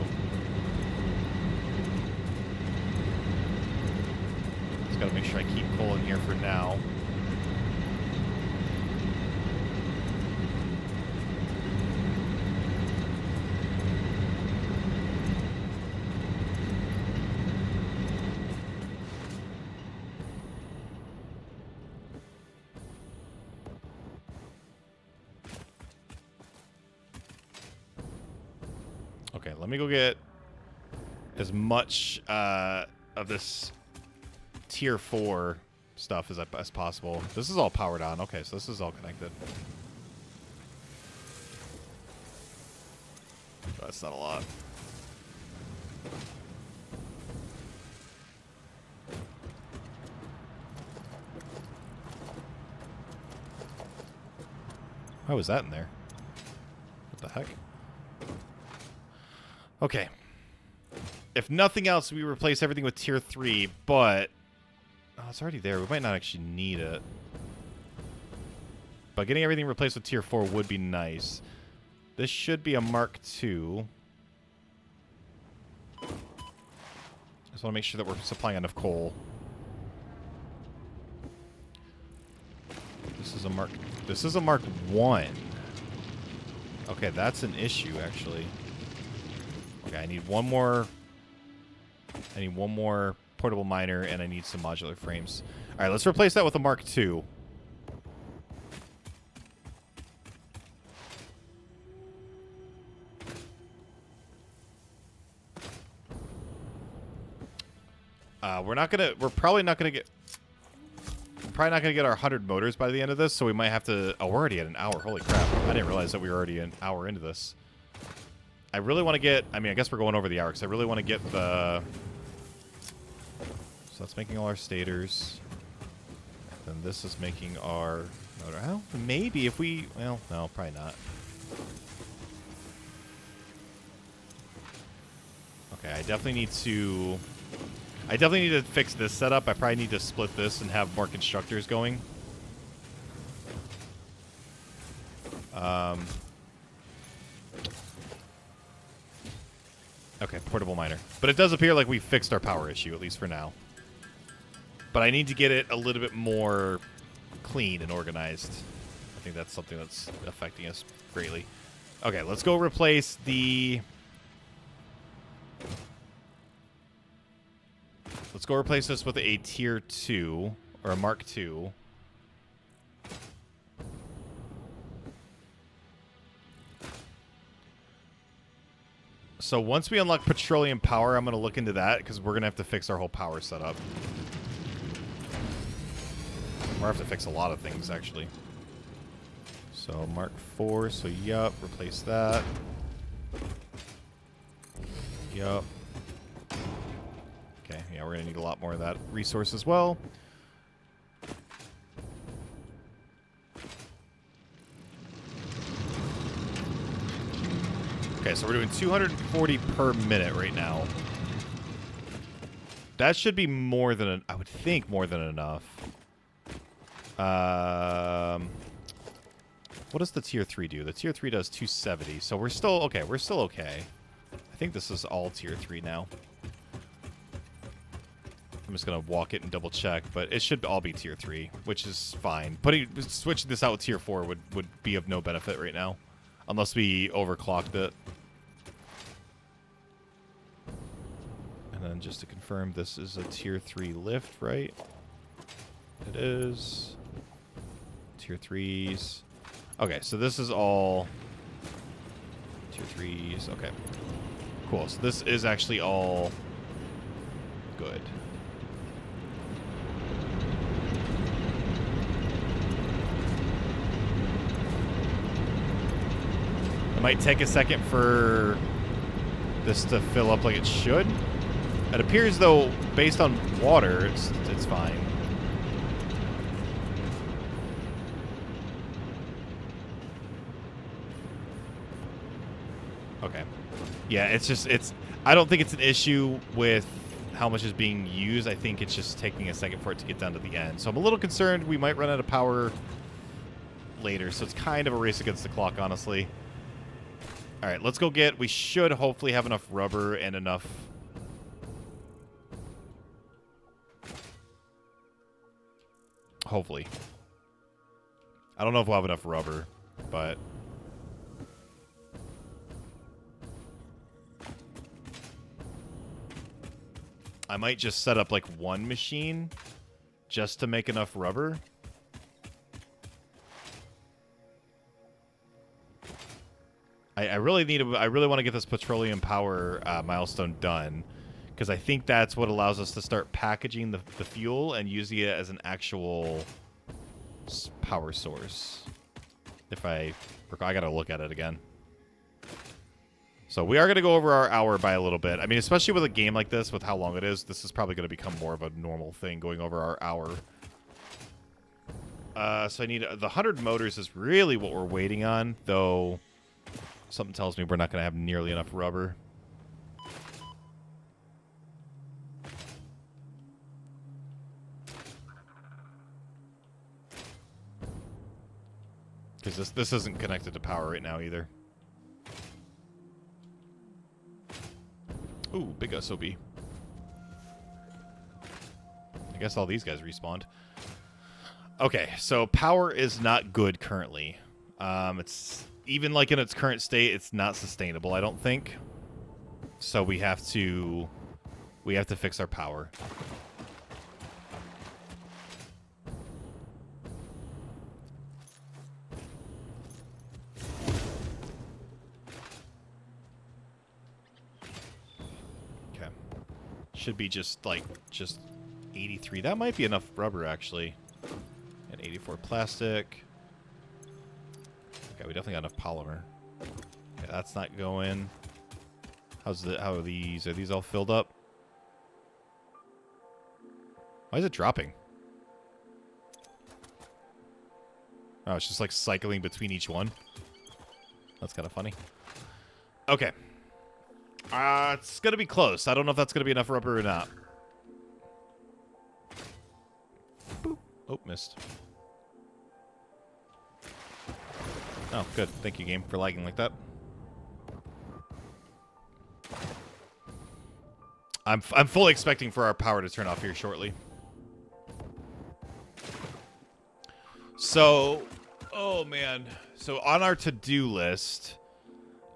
Just gotta make sure I keep coal in here for now. let me go get as much of this tier 4 stuff as possible. This is all powered on. Okay, so this is all connected. That's not a lot. Why was that in there? What the heck? Okay. If nothing else, we replace everything with tier 3, but... Oh, it's already there. We might not actually need it. But getting everything replaced with tier 4 would be nice. This should be a Mark II. Just want to make sure that we're supplying enough coal. This is a Mark I. Okay, that's an issue, actually. Okay, I need one more portable miner, and I need some modular frames. All right, let's replace that with a Mark II. We're probably not gonna get our 100 motors by the end of this, so we might have to... Oh, we're already at an hour. Holy crap. I didn't realize that we were already an hour into this. I really want to get... I mean, I guess we're going over the hour, because I really want to get the... So that's making all our stators. Then this is making our motor. Well, maybe if we... Well, no, probably not. Okay, I definitely need to fix this setup. I probably need to split this and have more constructors going. Okay, portable miner. But it does appear like we fixed our power issue, at least for now. But I need to get it a little bit more clean and organized. I think that's something that's affecting us greatly. Okay, let's go replace the... Let's go replace this with a tier 2, or a Mark II. So once we unlock petroleum power, I'm going to look into that, because we're going to have to fix our whole power setup. We're going to have to fix a lot of things, actually. So Mark IV, so yup, replace that. Yup. Okay, yeah, we're going to need a lot more of that resource as well. Okay, so we're doing 240 per minute right now. That should be more than, I would think, more than enough. What does the tier 3 do? The tier 3 does 270, so we're still okay. We're still okay. I think this is all tier 3 now. I'm just going to walk it and double check, but it should all be tier 3, which is fine. Switching this out with tier 4 would be of no benefit right now, unless we overclocked it. And then just to confirm, this is a tier 3 lift, right? It is. Tier 3s. Okay, so this is all tier 3s. Okay. Cool. So this is actually all good. It might take a second for this to fill up like it should. It appears, though, based on water, it's fine. Okay. Yeah, I don't think it's an issue with how much is being used. I think it's just taking a second for it to get down to the end. So I'm a little concerned we might run out of power later. So it's kind of a race against the clock, honestly. All right, let's go get... We should hopefully have enough rubber and enough... Hopefully. I don't know if we'll have enough rubber, but... I might just set up like one machine just to make enough rubber. I really want to get this petroleum power milestone done, because I think that's what allows us to start packaging the fuel and using it as an actual power source. If I gotta look at it again. So we are gonna go over our hour by a little bit. I mean, especially with a game like this, with how long it is, this is probably gonna become more of a normal thing, going over our hour. So I need the 100 motors is really what we're waiting on, though. Something tells me we're not gonna have nearly enough rubber. Because this isn't connected to power right now either. Ooh, big SOB. I guess all these guys respawned. Okay, so power is not good currently. It's even like in its current state, it's not sustainable, I don't think. So we have to fix our power. Okay. Should be just 83. That might be enough rubber actually. And 84 plastic. Okay, we definitely got enough polymer. Okay, that's not going. How are these? Are these all filled up? Why is it dropping? Oh, it's just like cycling between each one. That's kind of funny. Okay. It's gonna be close. I don't know if that's gonna be enough rubber or not. Boop. Oh, missed. Oh, good. Thank you, game, for lagging like that. I'm fully expecting for our power to turn off here shortly. So, oh man. So on our to-do list,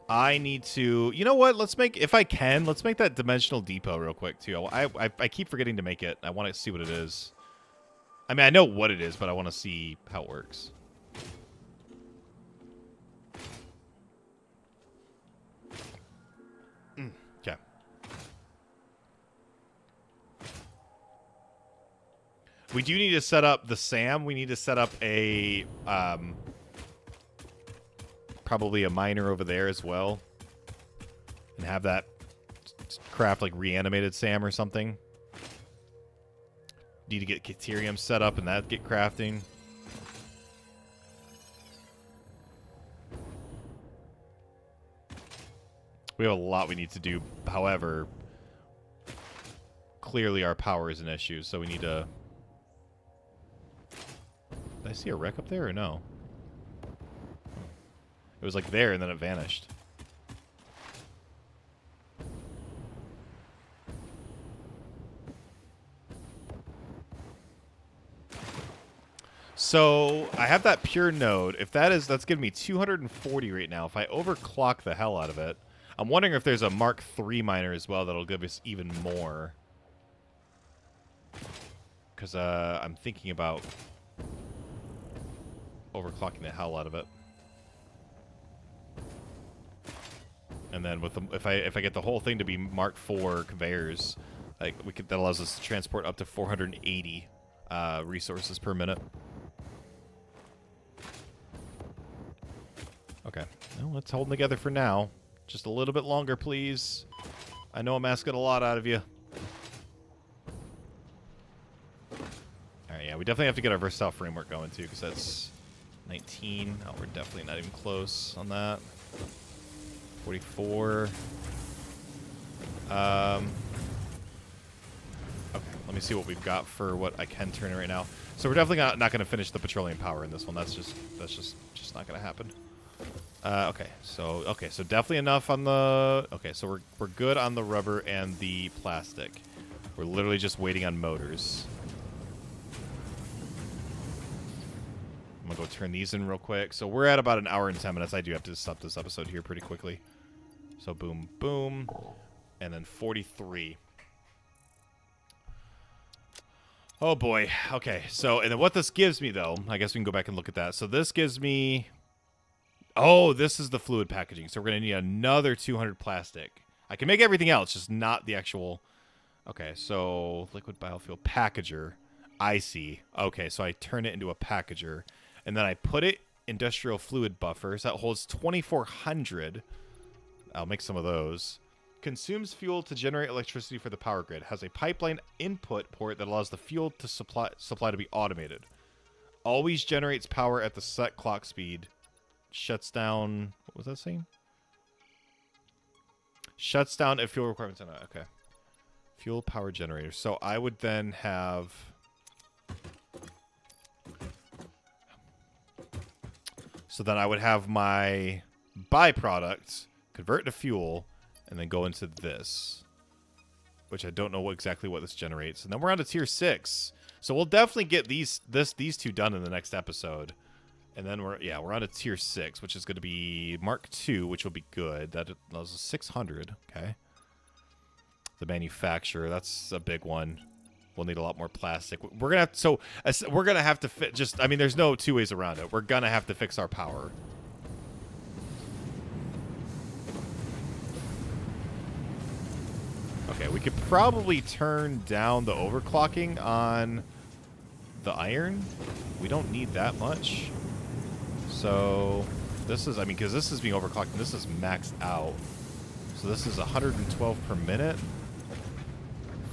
I need to, you know what? Let's make, if I can, let's make that dimensional depot real quick too. I keep forgetting to make it. I want to see what it is. I mean, I know what it is, but I want to see how it works. Okay. We do need to set up the SAM. We need to set up a probably a miner over there as well, and have that craft like reanimated SAM or something. Need to get Caterium set up and that get crafting. We have a lot we need to do. However, clearly our power is an issue, so we need to... Did I see a wreck up there or no? It was like there and then it vanished. So I have that pure node. If that's giving me 240 right now. If I overclock the hell out of it, I'm wondering if there's a Mark III miner as well that'll give us even more. Because I'm thinking about overclocking the hell out of it. And then with the, if I get the whole thing to be Mark IV conveyors, like that allows us to transport up to 480 resources per minute. Okay, well, let's hold them together for now. Just a little bit longer, please. I know I'm asking a lot out of you. Alright, yeah, we definitely have to get our versatile framework going, too, because that's 19. Oh, we're definitely not even close on that. 44. Okay, let me see what we've got for what I can turn right now. So we're definitely not going to finish the petroleum power in this one. That's just not going to happen. Okay, so definitely enough on the... Okay, so we're good on the rubber and the plastic. We're literally just waiting on motors. I'm gonna go turn these in real quick. So we're at about an hour and 10 minutes. I do have to stop this episode here pretty quickly. So boom, boom, and then 43. Oh boy. Okay, so and then what this gives me though, I guess we can go back and look at that. So this gives me Oh, this is the fluid packaging. So we're going to need another 200 plastic. I can make everything else, just not the actual... Okay, so liquid biofuel packager. I see. Okay, so I turn it into a packager. And then I put it industrial fluid buffers. That holds 2,400. I'll make some of those. Consumes fuel to generate electricity for the power grid. Has a pipeline input port that allows the fuel to supply to be automated. Always generates power at the set clock speed. Shuts down... What was that saying? Shuts down if fuel requirements are not... Okay. Fuel power generator. So I would then have... So then I would have my byproduct convert to fuel and then go into this, which I don't know exactly what this generates. And then we're on to tier 6. So we'll definitely get these two done in the next episode. And then we're on to tier 6, which is going to be Mark II, which will be good. That was 600. Okay. The manufacturer, that's a big one. We'll need a lot more plastic. We're gonna have to fit. Just, I mean, there's no two ways around it. We're gonna have to fix our power. Okay, we could probably turn down the overclocking on the iron. We don't need that much. So this is, I mean, because this is being overclocked and this is maxed out. So this is 112 per minute.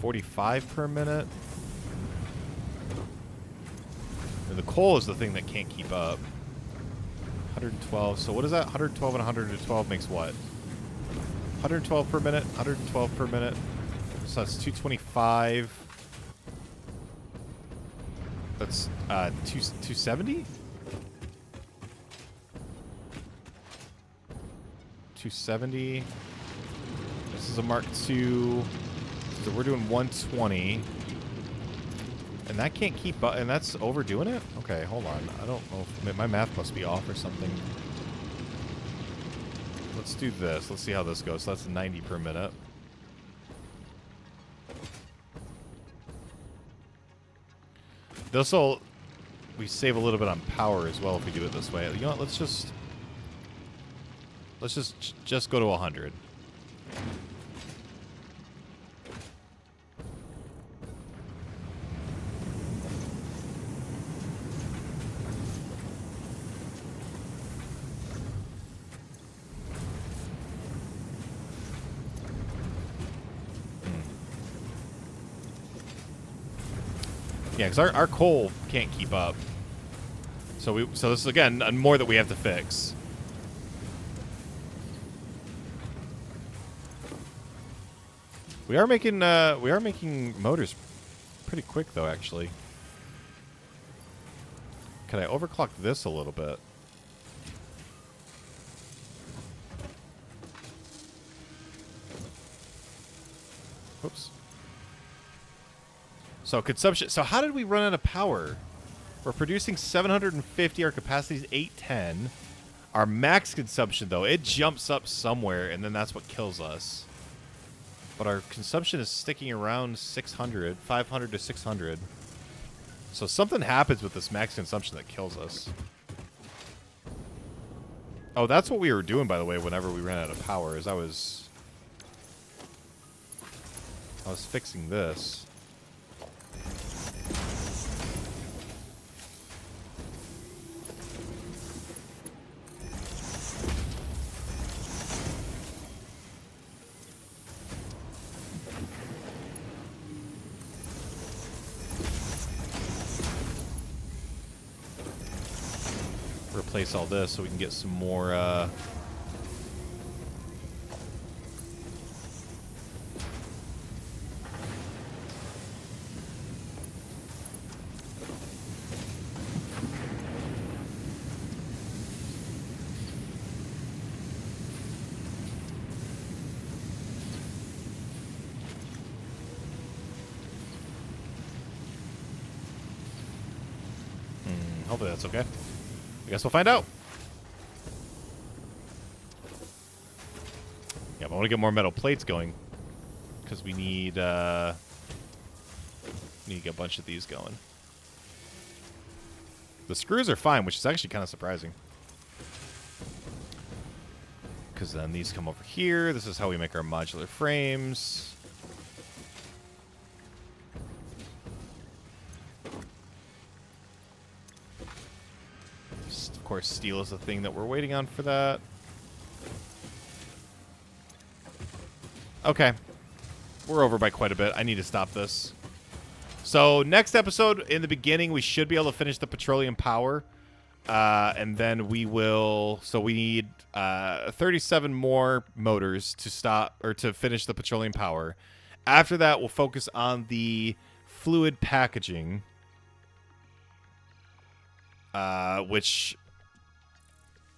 45 per minute. And the coal is the thing that can't keep up. 112. So what is that? 112 and 112 makes what? 112 per minute. 112 per minute. So that's 225. That's 270? 270. This is a Mark II. So we're doing 120. And that can't keep up. And that's overdoing it? Okay, hold on. I don't know. My math must be off or something. Let's do this. Let's see how this goes. So that's 90 per minute. This will... We save a little bit on power as well if we do it this way. You know what? Let's just go to 100. Yeah, because our coal can't keep up. So this is again more that we have to fix. We are making motors pretty quick though, actually. Can I overclock this a little bit? Oops. So consumption. So how did we run out of power? We're producing 750. Our capacity is 810. Our max consumption, though, it jumps up somewhere, and then that's what kills us. But our consumption is sticking around 600, 500 to 600. So something happens with this max consumption that kills us. Oh, that's what we were doing, by the way, whenever we ran out of power, is I was fixing this. Replace all this so we can get some more hopefully that's okay. I guess we'll find out. Yeah, but I want to get more metal plates going because we need to get a bunch of these going. The screws are fine, which is actually kind of surprising. because then these come over here. This is how we make our modular frames. Of course, steel is the thing that we're waiting on for that. Okay. We're over by quite a bit. I need to stop this. So next episode, in the beginning, we should be able to finish the petroleum power. And then we will... So we need 37 more motors to stop or to finish the petroleum power. After that, we'll focus on the fluid packaging. Which...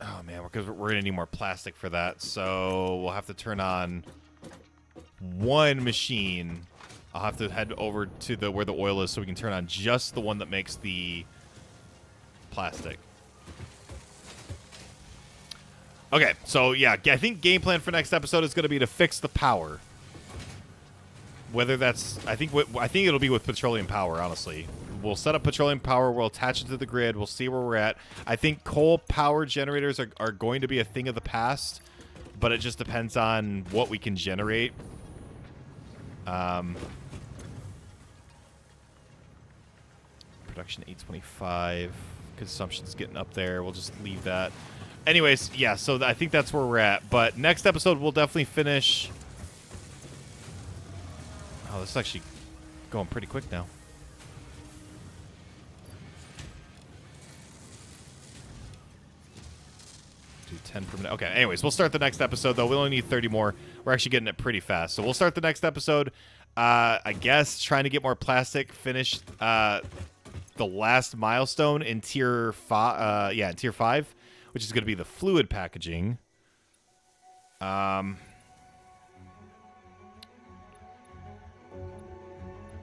Oh, man, because we're going to need more plastic for that. So we'll have to turn on one machine. I'll have to head over to where the oil is so we can turn on just the one that makes the plastic. Okay, so yeah, I think game plan for next episode is going to be to fix the power. Whether that's... I think it'll be with petroleum power, honestly. We'll set up petroleum power. We'll attach it to the grid. We'll see where we're at. I think coal power generators are going to be a thing of the past, but it just depends on what we can generate. Production 825. Consumption's getting up there. We'll just leave that. Anyways, yeah, so I think that's where we're at. But next episode, we'll definitely finish... Oh, this is actually going pretty quick now. Do 10 per minute. Okay, anyways, we'll start the next episode, though. We only need 30 more. We're actually getting it pretty fast. So we'll start the next episode. I guess trying to get more plastic, finish the last milestone in tier 5. Yeah, in tier 5, which is going to be the fluid packaging.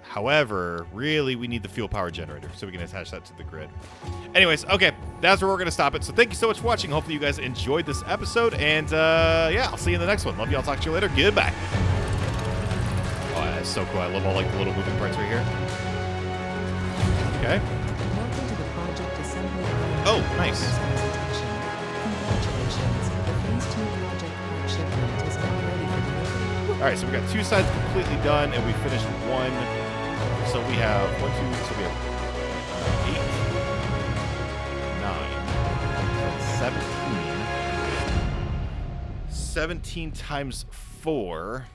However, really, we need the fuel power generator so we can attach that to the grid. Anyways, okay, that's where we're going to stop it. So thank you so much for watching. Hopefully you guys enjoyed this episode. And, yeah, I'll see you in the next one. Love you. I'll talk to you later. Goodbye. Oh, that's so cool. I love all, like, the little moving parts right here. Okay. Welcome to the project assembly. Oh, nice. Congratulations. The Phase 2 project part shipment is now ready for delivery. All right, so we got 2 sides completely done, and we finished 1. So we have 1, 2, so we have 8, 9, so 17. 17 times 4.